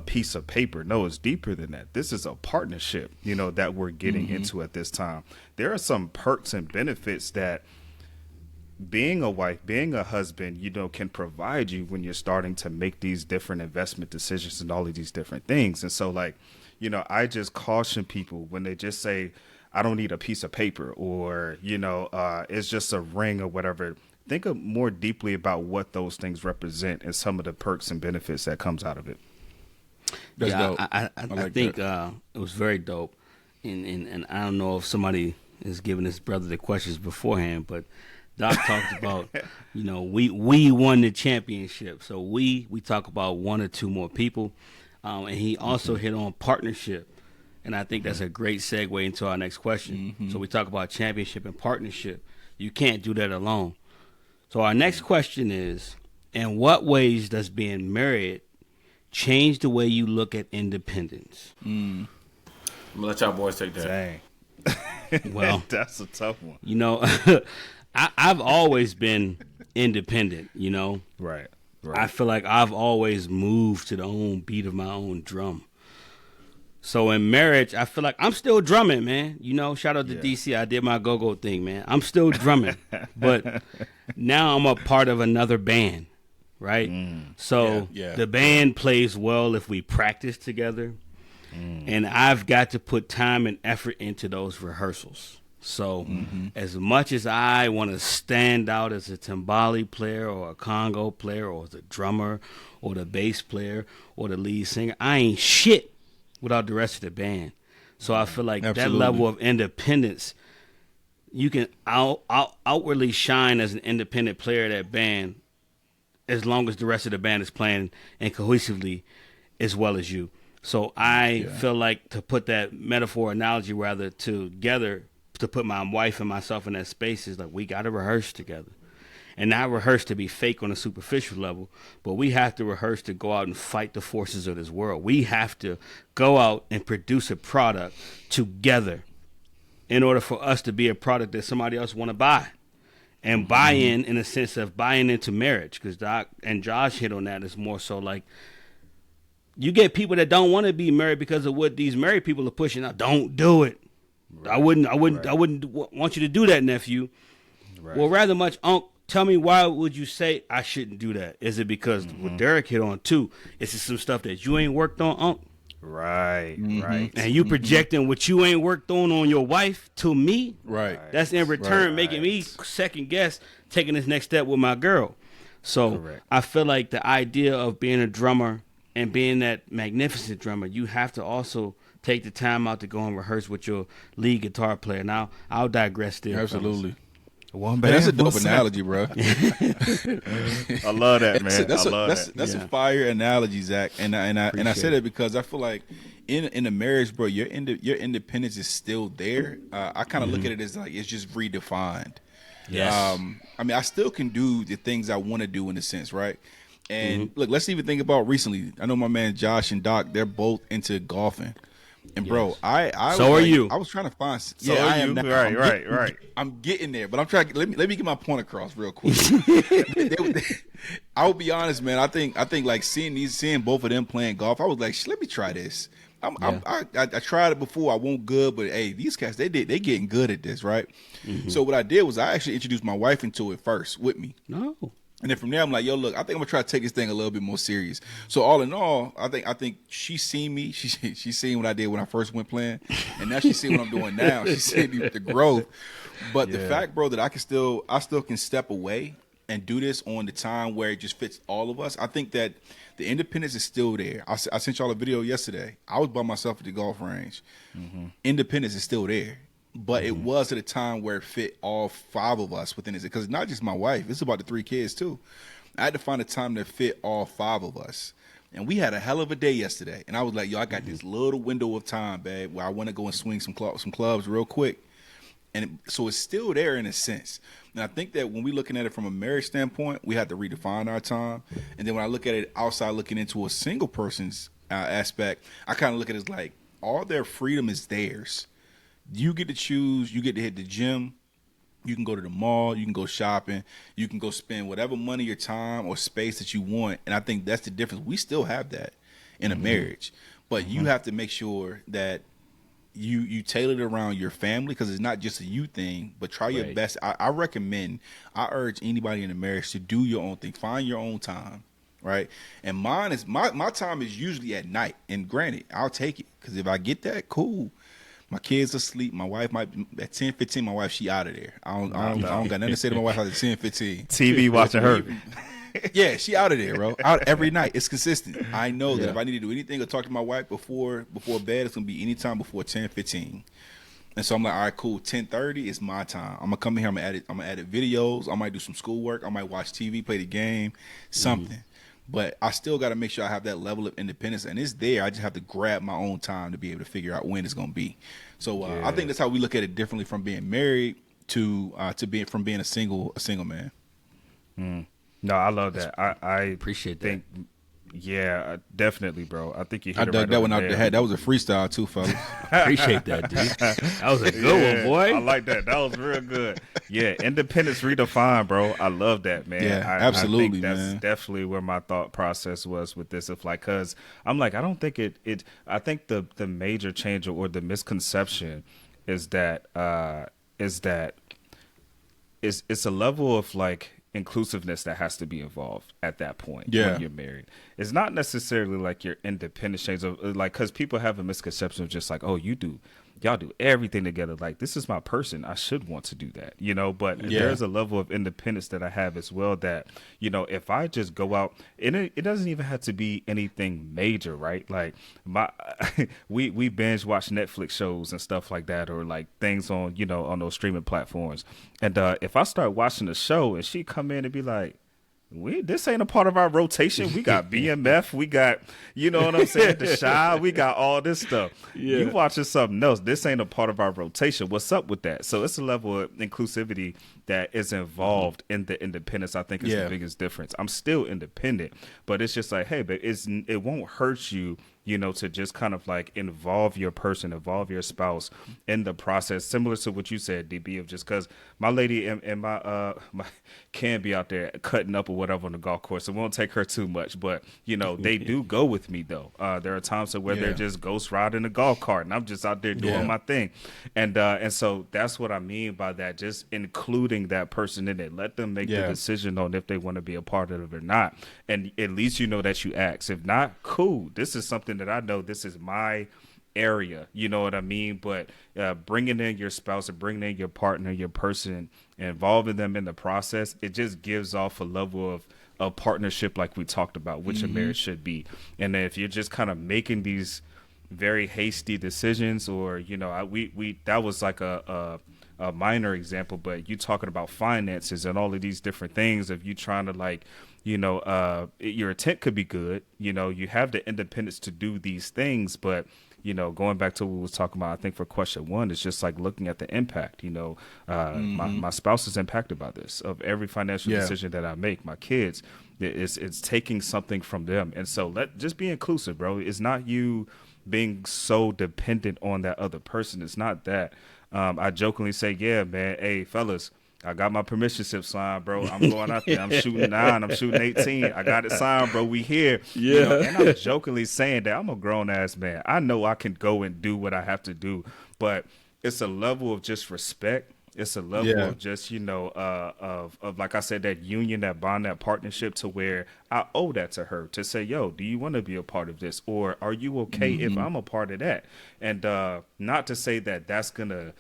Speaker 4: piece of paper. No, it's deeper than that. This is a partnership, you know, that we're getting into at this time. There are some perks and benefits that being a wife, being a husband, can provide you when you're starting to make these different investment decisions and all of these different things. And so, like, I just caution people when they just say, I don't need a piece of paper, or, it's just a ring or whatever. Think of more deeply about what those things represent and some of the perks and benefits that comes out of it.
Speaker 1: That's dope.
Speaker 3: I think it was very dope. And I don't know if somebody is giving this brother the questions beforehand, but Doc talked about, we won the championship. So we talk about one or two more people. And he also hit on partnership. And I think that's a great segue into our next question. So we talk about championship and partnership. You can't do that alone. So our next question is, in what ways does being married change the way you look at independence?
Speaker 2: I'm gonna let y'all boys take that.
Speaker 4: Dang.
Speaker 3: Well,
Speaker 4: that's a tough one.
Speaker 3: I've always been independent,
Speaker 4: Right.
Speaker 3: I feel like I've always moved to the own beat of my own drum. So in marriage, I feel like I'm still drumming, man. Shout out to DC. I did my go-go thing, man. I'm still drumming. But now I'm a part of another band, right? So the band plays well if we practice together. And I've got to put time and effort into those rehearsals. So as much as I want to stand out as a timbali player or a congo player or the drummer or the bass player or the lead singer, I ain't shit without the rest of the band. So I feel like that level of independence, you can outwardly shine as an independent player of that band as long as the rest of the band is playing and cohesively as well as you. So I feel like, to put that metaphor, analogy rather, together, to put my wife and myself in that space, is like we got to rehearse together. And not rehearse to be fake on a superficial level, but we have to rehearse to go out and fight the forces of this world. We have to go out and produce a product together in order for us to be a product that somebody else want to buy. And buy in a sense of buying into marriage, because Doc and Josh hit on that. Is more so like, you get people that don't want to be married because of what these married people are pushing out. Don't do it. Right. I wouldn't want you to do that, nephew. Right. Well, rather much, Unc, tell me, why would you say I shouldn't do that? Is it because what Derek hit on too? Is it some stuff that you ain't worked on, Unc?
Speaker 4: Right.
Speaker 3: And you projecting what you ain't worked on your wife to me?
Speaker 1: Right.
Speaker 3: That's in return making me second guess taking this next step with my girl. So I feel like the idea of being a drummer and being that magnificent drummer, you have to also take the time out to go and rehearse with your lead guitar player. Now, I'll digress there.
Speaker 1: Absolutely.
Speaker 4: One band,
Speaker 1: that's a dope analogy, bro.
Speaker 4: I love that, man.
Speaker 1: That's a fire analogy, Zach. And I say that because I feel like in a marriage, bro, your independence is still there. I kind of look at it as like it's just redefined.
Speaker 3: Yes.
Speaker 1: I mean, I still can do the things I want to do in a sense, right? And look, let's even think about recently. I know my man Josh and Doc, they're both into golfing. And bro, I
Speaker 3: so are you?
Speaker 1: I was trying to find.
Speaker 4: So are you? Right.
Speaker 1: I'm getting there, but I'm trying. Let me get my point across real quick. I'll be honest, man. I think like seeing both of them playing golf, I was like, let me try this. I tried it before. I won't good, but hey, these cats they getting good at this, right? So what I did was I actually introduced my wife into it first with me.
Speaker 3: No.
Speaker 1: And then from there, I'm like, yo, look, I think I'm gonna try to take this thing a little bit more serious. So all in all, I think she's seen me. She's seen what I did when I first went playing, and now she's seen what I'm doing now. She's seen the growth. But the fact, bro, that I still can step away and do this on the time where it just fits all of us. I think that the independence is still there. I sent y'all a video yesterday. I was by myself at the golf range. Independence is still there. But it was at a time where it fit all five of us within it. Because it's not just my wife. It's about the 3 kids, too. I had to find a time that fit all 5 of us. And we had a hell of a day yesterday. And I was like, yo, I got this little window of time, babe, where I want to go and swing some clubs real quick. And so it's still there in a sense. And I think that when we're looking at it from a marriage standpoint, we have to redefine our time. And then when I look at it outside looking into a single person's aspect, I kind of look at it as like all their freedom is theirs. You get to choose. You get to hit the gym. You can go to the mall. You can go shopping. You can go spend whatever money, your time, or space that you want. And I think that's the difference. We still have that in a marriage. But you have to make sure that you tailor it around your family, because it's not just a you thing, but try your
Speaker 3: Right.
Speaker 1: best. I recommend, I urge anybody in a marriage to do your own thing. Find your own time, right? And mine is my time is usually at night. And granted, I'll take it, because if I get that, cool. My kids asleep. My wife might at 10:15. My wife, she out of there. I don't got nothing to say to my wife after 10:15.
Speaker 4: TV watching her.
Speaker 1: Yeah, she out of there, bro. Out every night. It's consistent. I know that
Speaker 3: Yeah.
Speaker 1: if I need to do anything or talk to my wife before bed, it's gonna be anytime before 10:15. And so I'm like, all right, cool. 10:30 is my time. I'm gonna come in here. I'm gonna edit videos. I might do some schoolwork. I might watch TV, play the game, something. But I still got to make sure I have that level of independence, and it's there. I just have to grab my own time to be able to figure out when it's gonna be. So I think that's how we look at it differently from being married to being a single man.
Speaker 4: No, I love that. I
Speaker 3: Appreciate that.
Speaker 4: think, yeah, definitely, bro. I think you hit
Speaker 1: I
Speaker 4: it
Speaker 1: dug
Speaker 4: right
Speaker 1: that
Speaker 4: on
Speaker 1: one out the
Speaker 4: nail.
Speaker 1: head. That was a freestyle too, fellas.
Speaker 3: Appreciate that, dude. That was a good
Speaker 4: Yeah,
Speaker 3: one, boy.
Speaker 4: I like that. That was real good. Yeah, independence redefined, bro. I love that, man.
Speaker 1: Yeah,
Speaker 4: I
Speaker 1: absolutely,
Speaker 4: think that's
Speaker 1: man.
Speaker 4: definitely where my thought process was with this. Of like, cause I'm like, I don't think it. I think the major change or the misconception is that it's a level of like inclusiveness that has to be involved at that point
Speaker 1: Yeah.
Speaker 4: when you're married. It's not necessarily like your independence change of like, because people have a misconception of just like, oh, y'all do everything together. Like, this is my person. I should want to do that, but
Speaker 1: Yeah.
Speaker 4: there's a level of independence that I have as well that, if I just go out, and it doesn't even have to be anything major, right? Like we binge watch Netflix shows and stuff like that, or like things on, on those streaming platforms. And if I start watching the show and she come in and be like, this ain't a part of our rotation. We got BMF. We got, you know what I'm saying? The Shy. We got all this stuff.
Speaker 3: Yeah.
Speaker 4: You watching something else. This ain't a part of our rotation. What's up with that? So it's a level of inclusivity that is involved in the independence. I think is
Speaker 1: Yeah.
Speaker 4: the biggest difference. I'm still independent, but it's just like, hey, but it won't hurt you, to just kind of like involve your person, involve your spouse in the process, similar to what you said, DB, of just because my lady and my can be out there cutting up or whatever on the golf course. It won't take her too much, but they do go with me though. There are times where they're
Speaker 1: Yeah.
Speaker 4: just ghost riding a golf cart and I'm just out there doing
Speaker 1: Yeah.
Speaker 4: my thing. And so that's what I mean by that, just including that person in it. Let them make the
Speaker 1: Yeah.
Speaker 4: decision on if they want to be a part of it or not. And at least you know that you asked. If not, cool. This is something that I know this is my area. You know what I mean? But bringing in your spouse or bringing in your partner, your person, involving them in the process, it just gives off a level of partnership like we talked about, which a marriage should be. And then if you're just kind of making these very hasty decisions, or we that was like a minor example, but you talking about finances and all of these different things of you trying to like, your intent could be good, you have the independence to do these things, but going back to what we was talking about, I think for question one, it's just like looking at the impact. My spouse is impacted by this, of every financial
Speaker 1: Yeah.
Speaker 4: decision that I make. My kids, it's taking something from them, and so just be inclusive, bro. It's not you being so dependent on that other person. It's not that. I jokingly say, yeah, man, hey, fellas, I got my permission slip signed, bro. I'm going out there. I'm shooting 9. I'm shooting 18. I got it signed, bro. We here.
Speaker 3: Yeah.
Speaker 4: And I'm jokingly saying that I'm a grown ass man. I know I can go and do what I have to do, but it's a level of just respect. It's a level
Speaker 1: Yeah.
Speaker 4: of just, of like I said, that union, that bond, that partnership, to where I owe that to her to say, yo, do you want to be a part of this? Or are you okay if I'm a part of that? And not to say that that's going to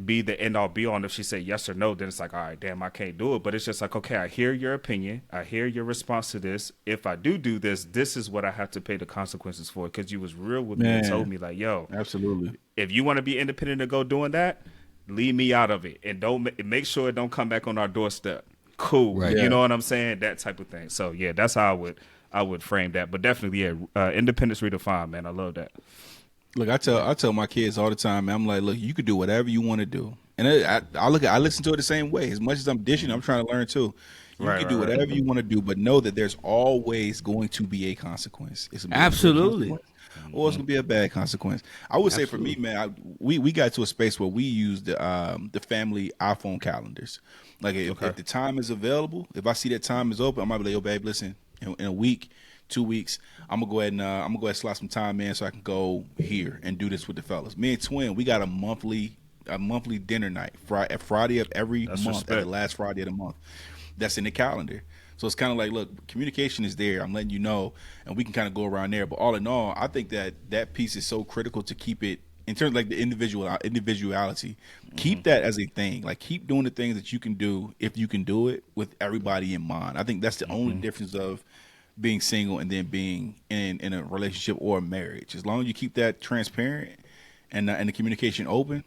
Speaker 4: be the end all be all. And if she say yes or no, then it's like, all right, damn, I can't do it. But it's just like, okay, I hear your opinion. I hear your response to this. If I do this, this is what I have to pay the consequences for. Because you was real with me and
Speaker 1: Man.
Speaker 4: told me like, yo,
Speaker 1: Absolutely.
Speaker 4: if you want to be independent and go doing that, leave me out of it. And don't make sure it don't come back on our doorstep. Cool.
Speaker 3: Right.
Speaker 4: You
Speaker 1: Yeah.
Speaker 4: know what I'm saying? That type of thing. So yeah, that's how I would frame that. But definitely, yeah, independence redefined, man. I love that.
Speaker 1: Look, I tell my kids all the time, man, I'm like, look, you could do whatever you want to do. And I listen to it the same way. As much as I'm dishing, I'm trying to learn too. You
Speaker 4: Right,
Speaker 1: can do
Speaker 4: right, right.
Speaker 1: whatever you want to do, but know that there's always going to be a consequence. It's gonna be a good
Speaker 3: Absolutely.
Speaker 1: consequence, or it's gonna be a bad consequence. I would say for me, man, we got to a space where we use the family iPhone calendars. Like if the time is available, if I see that time is open, I might be like, yo, babe, listen, in a week, 2 weeks. I'm gonna go ahead and slot some time in so I can go here and do this with the fellas. Me and Twin, we got a monthly dinner night, Friday of every
Speaker 4: That's
Speaker 1: month, at the
Speaker 4: respect.
Speaker 1: last Friday of the month. That's in the calendar. So it's kind of like, look, communication is there. I'm letting you know, and we can kind of go around there. But all in all, I think that piece is so critical to keep it in terms of like the individuality. Keep that as a thing. Like keep doing the things that you can do if you can do it with everybody in mind. I think that's the only difference of being single and then being in a relationship or a marriage. As long as you keep that transparent and the communication open,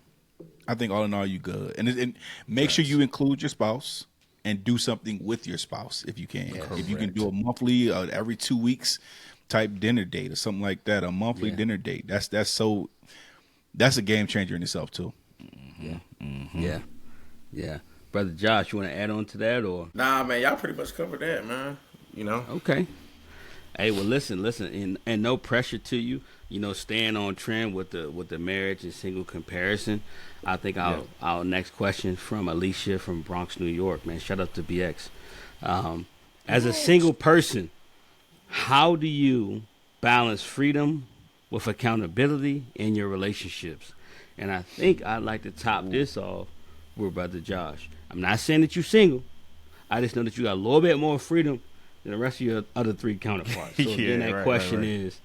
Speaker 1: I think all in all you good. And make sure
Speaker 4: Facts.
Speaker 1: you include your spouse and do something with your spouse if you can.
Speaker 3: Yes.
Speaker 1: If you can
Speaker 4: Correct.
Speaker 1: do a monthly, every 2 weeks type dinner date or something like that, a monthly
Speaker 3: Yeah.
Speaker 1: dinner date. That's a game changer in itself too.
Speaker 3: Yeah. Yeah. Yeah. Brother Josh, you want to add on to that or?
Speaker 2: Nah, man, y'all pretty much covered that, man. You know,
Speaker 3: Okay. Hey, well, listen, and no pressure to you. You know, staying on trend with the marriage and single comparison. I think our next question from Alicia from Bronx, New York. Man, shout out to BX. As a single person, how do you balance freedom with accountability in your relationships? And I think I'd like to top this off with Brother Josh. I'm not saying that you're single. I just know that you got a little bit more freedom than the rest of your other three counterparts. So
Speaker 4: Yeah,
Speaker 3: then that
Speaker 4: right,
Speaker 3: question
Speaker 4: right.
Speaker 3: is,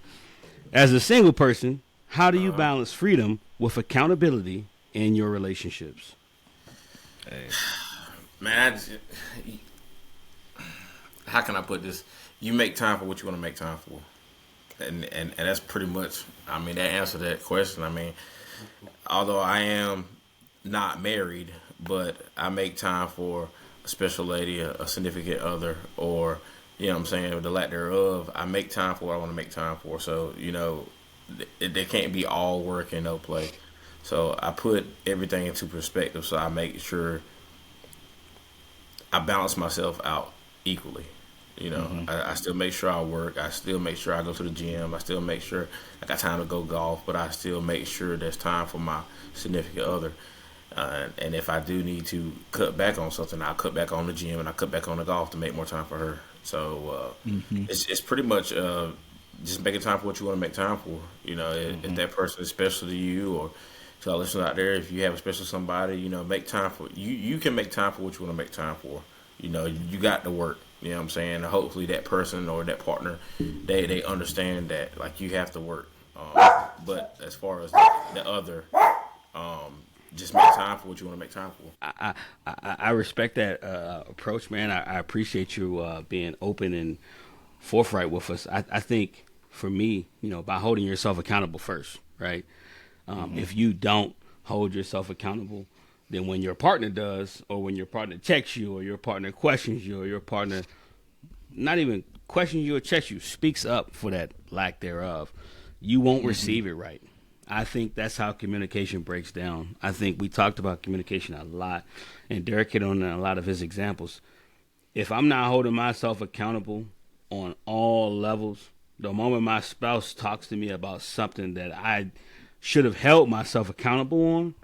Speaker 3: as a single person, how do you balance freedom with accountability in your relationships?
Speaker 4: Hey,
Speaker 2: man, how can I put this? You make time for what you want to make time for, and that's pretty much. I mean, that answer to that question. I mean, although I am not married, but I make time for a special lady, a significant other, or you know what I'm saying, or the lack thereof. I make time for what I want to make time for. So you know, they can't be all work and no play. So I put everything into perspective. So I make sure I balance myself out equally. You know, I still make sure I work. I still make sure I go to the gym. I still make sure I got time to go golf. But I still make sure there's time for my significant other. And if I do need to cut back on something, I'll cut back on the gym and I cut back on the golf to make more time for her. So it's pretty much just making time for what you want to make time for. You know, if that person is special to you, or to our listeners out there, if you have a special somebody, you know, make time for you. You can make time for what you want to make time for. You know, you got to work. You know what I'm saying? Hopefully that person or that partner, they understand that like you have to work. But as far as the other, just make time for what you want to make time for.
Speaker 3: I respect that approach, man. I appreciate you being open and forthright with us. I think for me, you know, by holding yourself accountable first, right? If you don't hold yourself accountable, then when your partner does, or when your partner checks you, or your partner questions you, or your partner not even questions you or checks you, speaks up for that lack thereof, you won't receive it right. I think that's how communication breaks down. I think we talked about communication a lot, and Derek hit on a lot of his examples. If I'm not holding myself accountable on all levels, the moment my spouse talks to me about something that I should have held myself accountable on,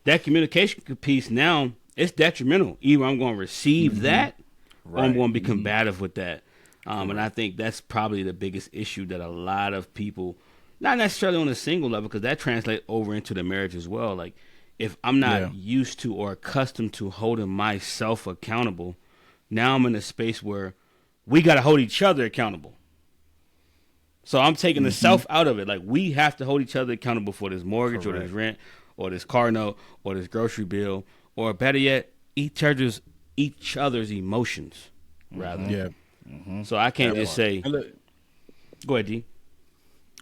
Speaker 3: that communication piece now, it's detrimental. Either I'm going to receive that, or I'm
Speaker 4: Right.
Speaker 3: going to be combative with that. And I think that's probably the biggest issue that a lot of people, not necessarily on a single level, because that translates over into the marriage as well. Like, if I'm not
Speaker 1: Yeah.
Speaker 3: used to or accustomed to holding myself accountable, now I'm in a space where we got to hold each other accountable. So I'm taking the self out of it. Like, we have to hold each other accountable for this mortgage or this
Speaker 4: Correct.
Speaker 3: rent or this car note or this grocery bill, or better yet, each other's emotions, rather.
Speaker 1: Yeah.
Speaker 3: So I can't just say,
Speaker 1: And look,
Speaker 3: go ahead, D.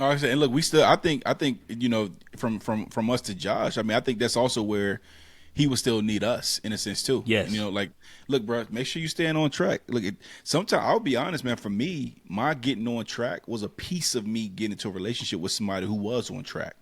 Speaker 1: like I said, and look, we still. I think you know, from us to Josh. I mean, I think that's also where he would still need us in a sense too.
Speaker 3: Yes.
Speaker 1: You know, like, look, bro, make sure you staying on track. Look, sometimes I'll be honest, man. For me, my getting on track was a piece of me getting into a relationship with somebody who was on track.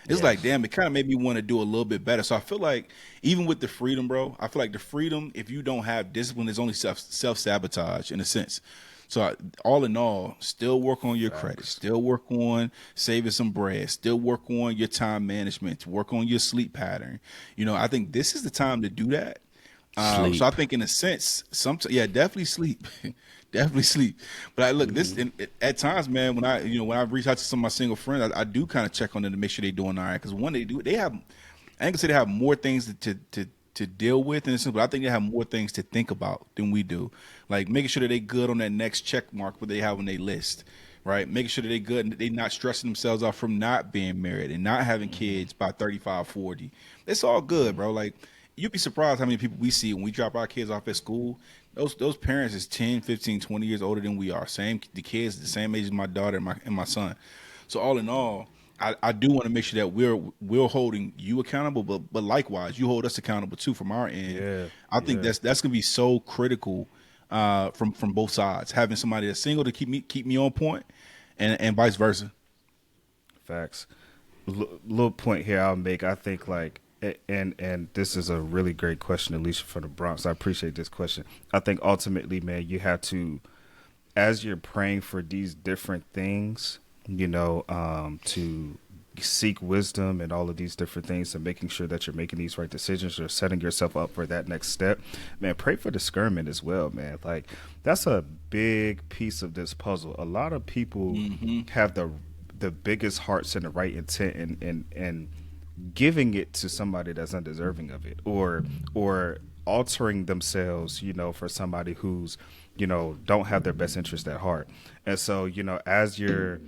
Speaker 1: It's like, damn, it kind of made me want to do a little bit better. So I feel like even with the freedom, bro, I feel like the freedom, if you don't have discipline, is only self sabotage in a sense. So all in all, still work on your credit, still work on saving some bread, still work on your time management, work on your sleep pattern. You know, I think this is the time to do that. So I
Speaker 3: Sleep.
Speaker 1: think in a sense, yeah, definitely sleep, definitely sleep. But I look this at times, man. When I reach out to some of my single friends, I do kind of check on them to make sure they're doing all right. Because one, they have, I ain't gonna say they have more things to deal with, in a sense, but I think they have more things to think about than we do. Like making sure that they good on that next check mark what they have on their list, right? Making sure that they good and they not stressing themselves out from not being married and not having kids by 35, 40. It's all good, bro. Like you'd be surprised how many people we see when we drop our kids off at school. Those parents is 10, 15, 20 years older than we are. The kids the same age as my daughter and my son. So all in all, I do want to make sure that we're holding you accountable, but likewise, you hold us accountable too from our end.
Speaker 4: Yeah,
Speaker 1: I think
Speaker 4: yeah.
Speaker 1: that's gonna be so critical from both sides. Having somebody that's single to keep me on point, and vice versa.
Speaker 4: Facts. Little point here I'll make. I think like, and this is a really great question, Alicia from the Bronx. I appreciate this question. I think ultimately, man, you have to, as you're praying for these different things, to seek wisdom and all of these different things and making sure that you're making these right decisions or setting yourself up for that next step, man, pray for discernment as well, man. Like that's a big piece of this puzzle. A lot of people have the biggest hearts and the right intent and giving it to somebody that's undeserving of it, or altering themselves, for somebody who's, don't have their best interest at heart. And so, as you're,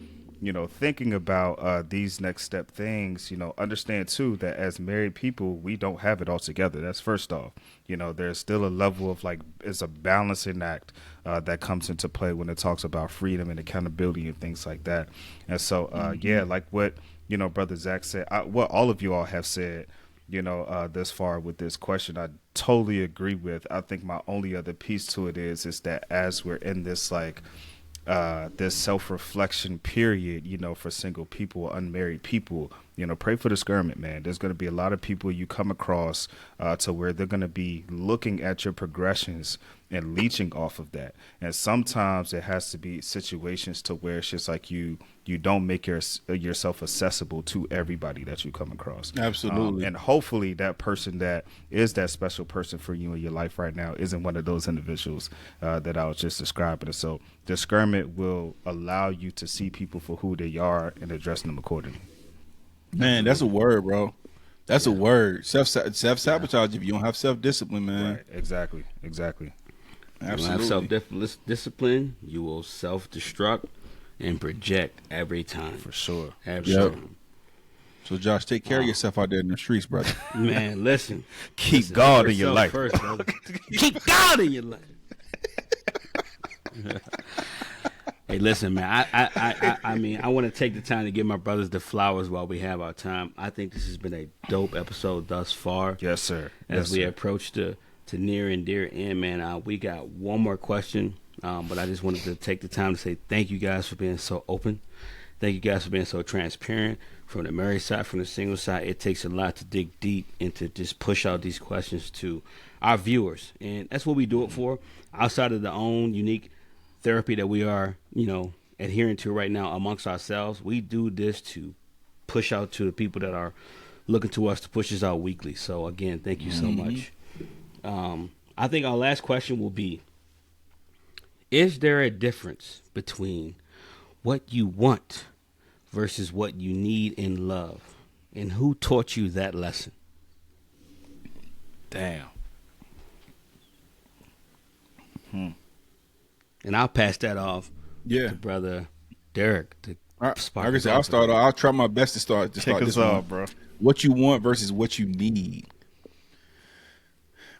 Speaker 4: thinking about these next step things, understand too that as married people, we don't have it all together. That's first off. There's still a level of like, it's a balancing act that comes into play when it talks about freedom and accountability and things like that. And so, yeah, like what, Brother Zach said, what all of you all have said, this far with this question, I totally agree with. I think my only other piece to it is that as we're in this like this self-reflection period, for single people, unmarried people, pray for discernment, man. There's going to be a lot of people you come across to where they're going to be looking at your progressions and leeching off of that. And sometimes it has to be situations to where it's just like you don't make yourself accessible to everybody that you come across.
Speaker 1: Absolutely.
Speaker 4: And hopefully that person that is that special person for you in your life right now isn't one of those individuals that I was just describing. And so discernment will allow you to see people for who they are and address them accordingly.
Speaker 1: Man, that's a word, bro. That's a word. Self sabotage if you don't have self discipline, man.
Speaker 4: Right. Exactly.
Speaker 3: You don't have
Speaker 1: Absolutely.
Speaker 3: self-discipline, you will self-destruct and project every time.
Speaker 4: For sure.
Speaker 3: Every
Speaker 1: Yep.
Speaker 3: time.
Speaker 1: So Josh, take care of yourself out there in the streets, brother.
Speaker 3: Man, listen.
Speaker 4: Keep God in your
Speaker 3: yourself
Speaker 4: life.
Speaker 3: first, brother. Keep God in your life. Hey, listen, man. I mean, I want to take the time to give my brothers the flowers while we have our time. I think this has been a dope episode thus far.
Speaker 4: Yes, sir.
Speaker 3: As we approach to near and dear end, man, we got one more question, but I just wanted to take the time to say thank you guys for being so open. Thank you guys for being so transparent. From the married side, from the single side, it takes a lot to dig deep and to just push out these questions to our viewers. And that's what we do it for. Outside of the own unique therapy that we are, adhering to right now amongst ourselves, we do this to push out to the people that are looking to us to push us out weekly. So again, thank you so much. I think our last question will be, is there a difference between what you want versus what you need in love? And who taught you that lesson?
Speaker 4: Damn.
Speaker 3: And I'll pass that off
Speaker 1: Yeah.
Speaker 3: to Brother Derek.
Speaker 1: All right.
Speaker 3: Spark
Speaker 1: Like I
Speaker 3: us
Speaker 1: said,
Speaker 3: off.
Speaker 1: I'll try my best to start
Speaker 4: Kick
Speaker 1: this
Speaker 4: us
Speaker 1: one.
Speaker 4: off, bro.
Speaker 1: What you want versus what you need.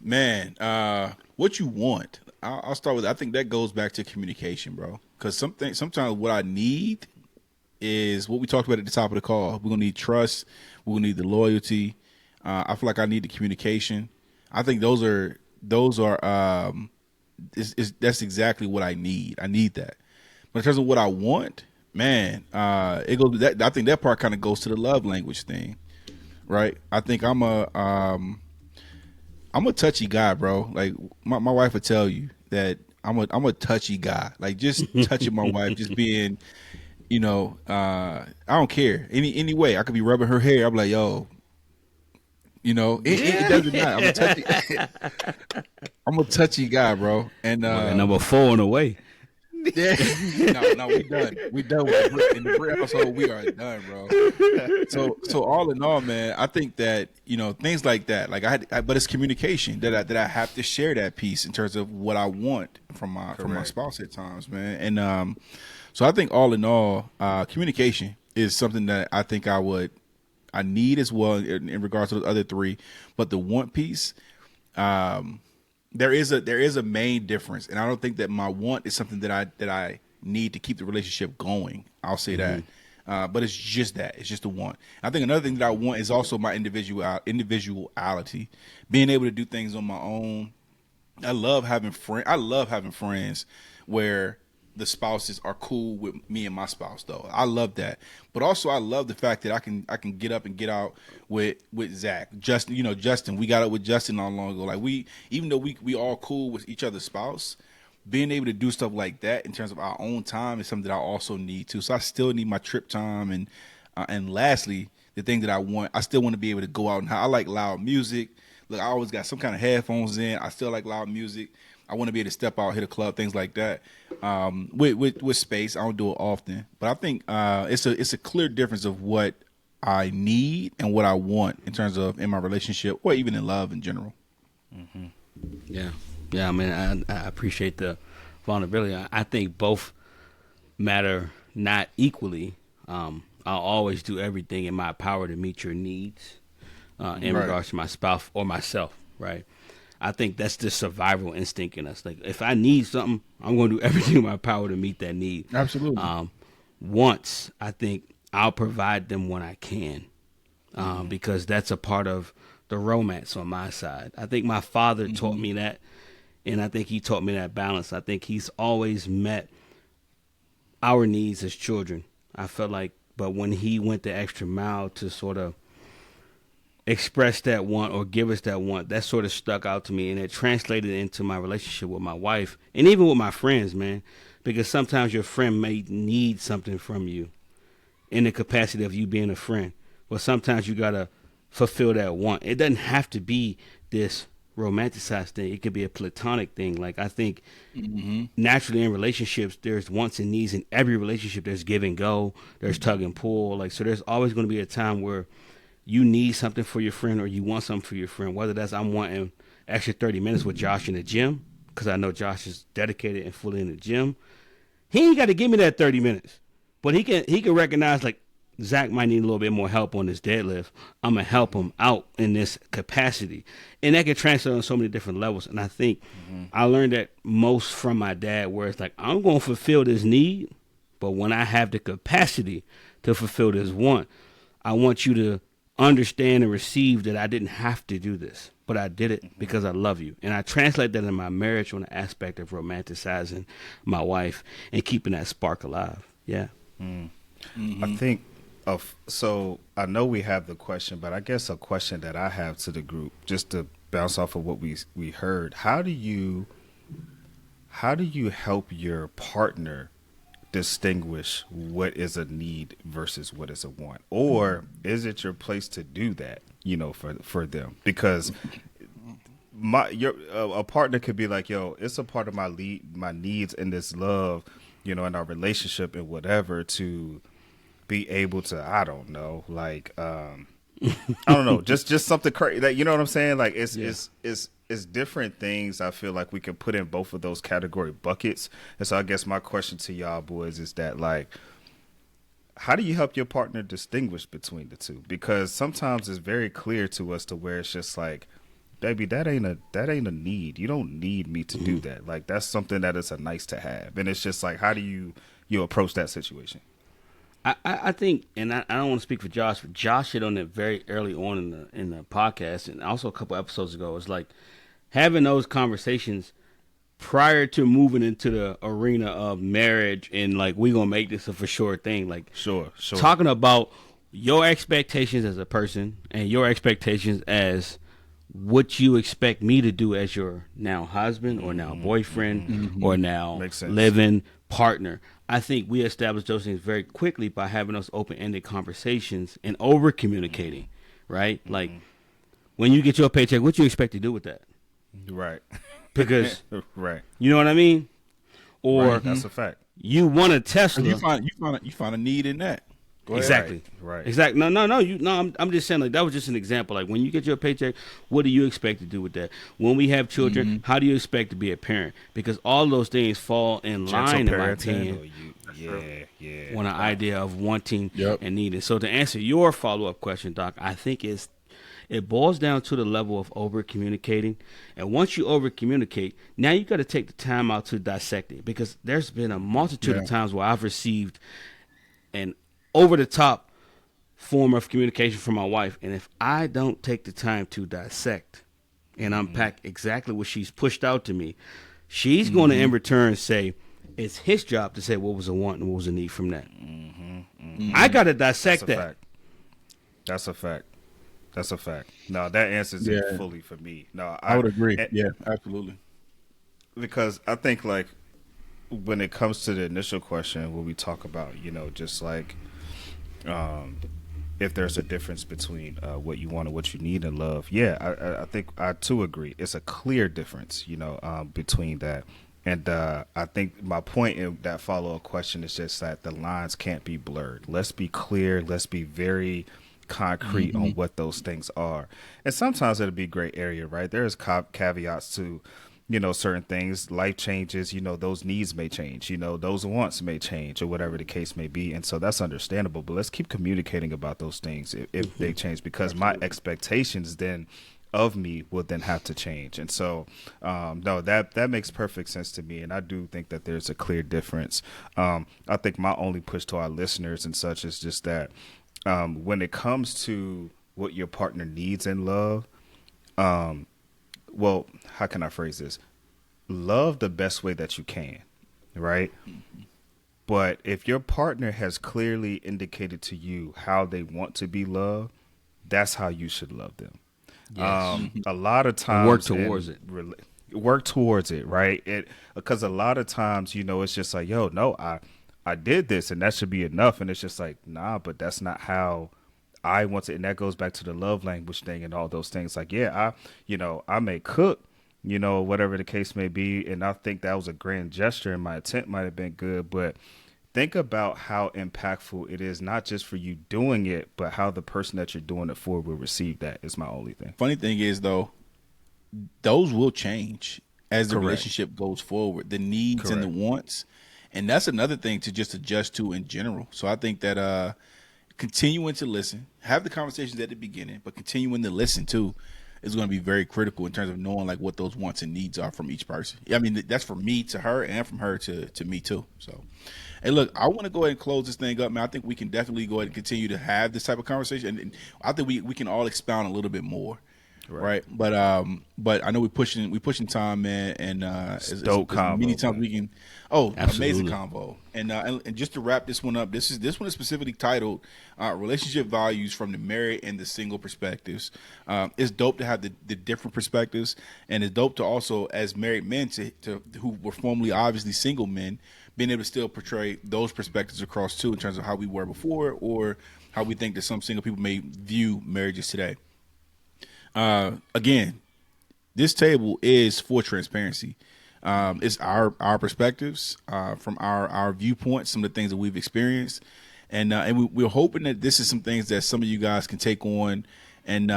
Speaker 1: Man, what you want. I'll start with. I think that goes back to communication, bro. Because sometimes what I need is what we talked about at the top of the call. We're gonna need trust. We're gonna need the loyalty. I feel like I need the communication. I think those are that's exactly what I need. I need that. But in terms of what I want, man, it goes. I think that part kind of goes to the love language thing, right? I think I'm a touchy guy, bro. Like my wife would tell you that I'm a touchy guy. Like just touching my wife, just being, I don't care any way. I could be rubbing her hair. I'm like, yo, You know, it doesn't matter. I'm a touchy guy, bro. And
Speaker 3: Boy, number 4 on the way.
Speaker 1: yeah, no, we done. We done with in the Brit household. We are done, bro. So all in all, man, I think that things like that, like but it's communication that I have to share that piece in terms of what I want from my spouse at times, man. And so I think all in all, communication is something that I think I need as well in regards to the other three, but the want piece. There is a main difference, and I don't think that my want is something that I need to keep the relationship going. I'll say that, but it's just that it's just a want. I think another thing that I want is also my individuality, being able to do things on my own. I love having friends where the spouses are cool with me and my spouse, though. I love that, but also I love the fact that I can get up and get out with Zach, Justin. Justin, we got up with Justin not long ago. Like even though we all cool with each other's spouse, being able to do stuff like that in terms of our own time is something that I also need too. So I still need my trip time, and lastly, the thing that I still want to be able to go out and I like loud music. Look, I always got some kind of headphones in. I still like loud music. I want to be able to step out, hit a club, things like that. With space, I don't do it often, but I think it's a clear difference of what I need and what I want in terms of in my relationship or even in love in general.
Speaker 3: Mm-hmm. Yeah. I mean, I appreciate the vulnerability. I think both matter not equally. I'll always do everything in my power to meet your needs in regards to my spouse or myself, right? I think that's the survival instinct in us. Like, if I need something, I'm going to do everything in my power to meet that need.
Speaker 1: Absolutely.
Speaker 3: Once, I think I'll provide them when I can, because that's a part of the romance on my side. I think my father taught me that, and I think he taught me that balance. I think he's always met our needs as children. I felt like, but when he went the extra mile to sort of express that want or give us that want, that sort of stuck out to me, and it translated into my relationship with my wife and even with my friends, man, because sometimes your friend may need something from you in the capacity of you being a friend, but sometimes you got to fulfill that want. It doesn't have to be this romanticized thing. It could be a platonic thing. Like, I think naturally in relationships, there's wants and needs in every relationship. There's give and go, there's tug and pull. Like, so there's always going to be a time where you need something for your friend or you want something for your friend, whether that's I'm wanting extra 30 minutes with Josh in the gym because I know Josh is dedicated and fully in the gym. He ain't got to give me that 30 minutes, but he can recognize, like, Zach might need a little bit more help on this deadlift. I'm going to help him out in this capacity. And that can translate on so many different levels. And I think I learned that most from my dad, where it's like, I'm going to fulfill this need, but when I have the capacity to fulfill this want, I want you to understand and receive that I didn't have to do this, but I did it because I love you. And I translate that in my marriage on the aspect of romanticizing my wife and keeping that spark alive. Yeah.
Speaker 4: I think so I know we have the question, but I guess a question that I have to the group, just to bounce off of what we heard, how do you help your partner distinguish what is a need versus what is a want, or is it your place to do that, for them? Because a partner could be like, yo, it's a part of my needs in this love, in our relationship and whatever, to be able to, I don't know, like, I don't know, just something crazy that, you know what I'm saying? Like, it's different things. I feel like we can put in both of those category buckets. And so I guess my question to y'all boys is that, like, how do you help your partner distinguish between the two? Because sometimes it's very clear to us to where it's just like, baby, that ain't a need. You don't need me to do that. Like, that's something that is a nice to have. And it's just like, how do you approach that situation?
Speaker 3: I think, and I don't want to speak for Josh, but Josh hit on it very early on in the podcast, and also a couple episodes ago. It's like having those conversations prior to moving into the arena of marriage, and like, we gonna make this a for sure thing. Like,
Speaker 4: sure.
Speaker 3: Talking about your expectations as a person and your expectations as what you expect me to do as your now husband or now boyfriend or now living partner. I think we established those things very quickly by having those open-ended conversations and over-communicating, right? Like, when you get your paycheck, what you expect to do with that?
Speaker 4: Right.
Speaker 3: Because
Speaker 4: Right.
Speaker 3: you know what I mean. Or
Speaker 4: Right. That's a fact.
Speaker 3: you want a
Speaker 1: 'Cause
Speaker 3: Tesla.
Speaker 1: you find a need in that. Go ahead.
Speaker 3: Exactly.
Speaker 4: Right.
Speaker 3: Exactly. No. I'm just saying, like, that was just an example. Like, when you get your paycheck, what do you expect to do with that? When we have children, how do you expect to be a parent? Because all those things fall in
Speaker 4: Gentle
Speaker 3: line, in my
Speaker 4: parenting.
Speaker 3: opinion,
Speaker 4: Or you, yeah.
Speaker 3: on an idea of wanting
Speaker 1: Yep.
Speaker 3: and needing. So to answer your follow up question, Doc, I think it boils down to the level of over communicating. And once you over communicate, now you got to take the time out to dissect it, because there's been a multitude of times where I've received an over the top form of communication from my wife, and if I don't take the time to dissect and unpack exactly what she's pushed out to me, she's going to in return say it's his job to say what was a want and what was a need from that. I got to dissect
Speaker 4: That's a
Speaker 3: that.
Speaker 4: fact. That's a fact. That's a fact. No, that answers it
Speaker 1: Yeah.
Speaker 4: fully for me. No,
Speaker 1: I would agree.
Speaker 4: and-
Speaker 1: Yeah, absolutely.
Speaker 4: because I think, like, when it comes to the initial question, when we talk about, just like, if there's a difference between what you want and what you need in love, yeah, I think I too agree. It's a clear difference, between that. And I think my point in that follow-up question is just that the lines can't be blurred. Let's be clear. Let's be very concrete on what those things are. And sometimes it'll be a gray area, right? There's caveats to, certain things. Life changes, those needs may change, those wants may change, or whatever the case may be. And so that's understandable. But let's keep communicating about those things if they change, because my expectations then of me will then have to change. And so no, that makes perfect sense to me, and I do think that there's a clear difference. I think my only push to our listeners and such is just that when it comes to what your partner needs in love, well, how can I phrase this? Love the best way that you can, right? But if your partner has clearly indicated to you how they want to be loved, that's how you should love them. A lot of times,
Speaker 3: work towards it.
Speaker 4: Work towards it, right? Because a lot of times, it's just like, yo, no, I did this, and that should be enough. And it's just like, nah, but that's not how I want to. And that goes back to the love language thing and all those things. Like, yeah, I may cook, whatever the case may be, and I think that was a grand gesture, and my intent might have been good, but think about how impactful it is, not just for you doing it, but how the person that you're doing it for will receive that, is my only thing.
Speaker 1: Funny thing is, though, those will change as the
Speaker 4: Correct.
Speaker 1: relationship goes forward. The needs and the
Speaker 4: Correct.
Speaker 1: wants, and that's another thing to just adjust to in general. So I think that continuing to listen, have the conversations at the beginning, but continuing to listen too is going to be very critical in terms of knowing like what those wants and needs are from each person. I mean, that's from me to her and from her to me too. So, hey, look, I want to go ahead and close this thing up, man. I think we can definitely go ahead and continue to have this type of conversation, and I think we can all expound a little bit more. Right. But I know we pushing time, man, and
Speaker 4: Dope
Speaker 1: as
Speaker 4: convo,
Speaker 1: many times
Speaker 4: man.
Speaker 1: we can. Oh, amazing
Speaker 3: Absolutely.
Speaker 1: convo. And just to wrap this one up, this one is specifically titled "Relationship Values from the Married and the Single Perspectives." It's dope to have the different perspectives, and it's dope to also, as married men, to who were formerly obviously single men, being able to still portray those perspectives across too, in terms of how we were before or how we think that some single people may view marriages today. Again, this table is for transparency. It's our perspectives from our viewpoints, some of the things that we've experienced, and we're hoping that this is some things that some of you guys can take on and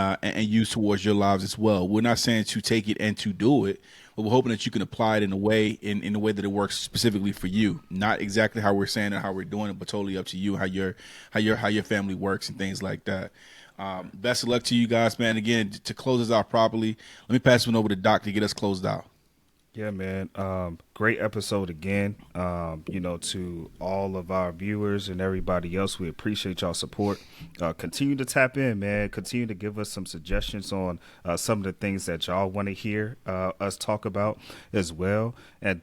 Speaker 1: use towards your lives as well. We're not saying to take it and to do it, but we're hoping that you can apply it in a way that it works specifically for you. Not exactly how we're saying it, how we're doing it, but totally up to you, how your family works and things like that. Best of luck to you guys, man. Again, to close us out properly, let me pass one over to Doc to get us closed out.
Speaker 4: Yeah, man. Great episode again. To all of our viewers and everybody else, we appreciate y'all support. Continue to tap in, man. Continue to give us some suggestions on some of the things that y'all want to hear us talk about as well. And,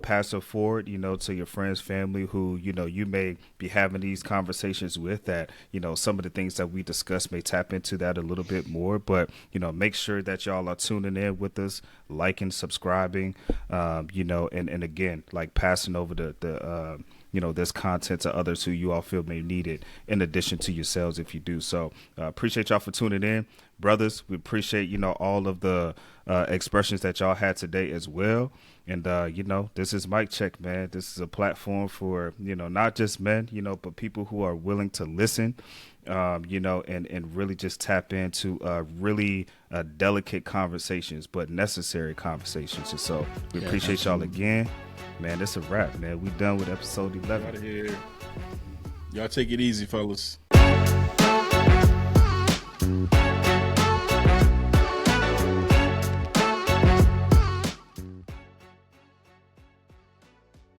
Speaker 4: pass it forward, to your friends, family who, you may be having these conversations with that, some of the things that we discuss may tap into that a little bit more. But, make sure that y'all are tuning in with us, liking, subscribing, and again, like passing over this content to others who you all feel may need it, in addition to yourselves if you do. So appreciate y'all for tuning in. Brothers, we appreciate, all of the expressions that y'all had today as well. And, this is Mic Check, man. This is a platform for, not just men, but people who are willing to listen, and really just tap into really delicate conversations, but necessary conversations. And so we appreciate y'all again. Man, it's a wrap, man. We done with episode 11.
Speaker 1: Out of here. Y'all take it easy, fellas.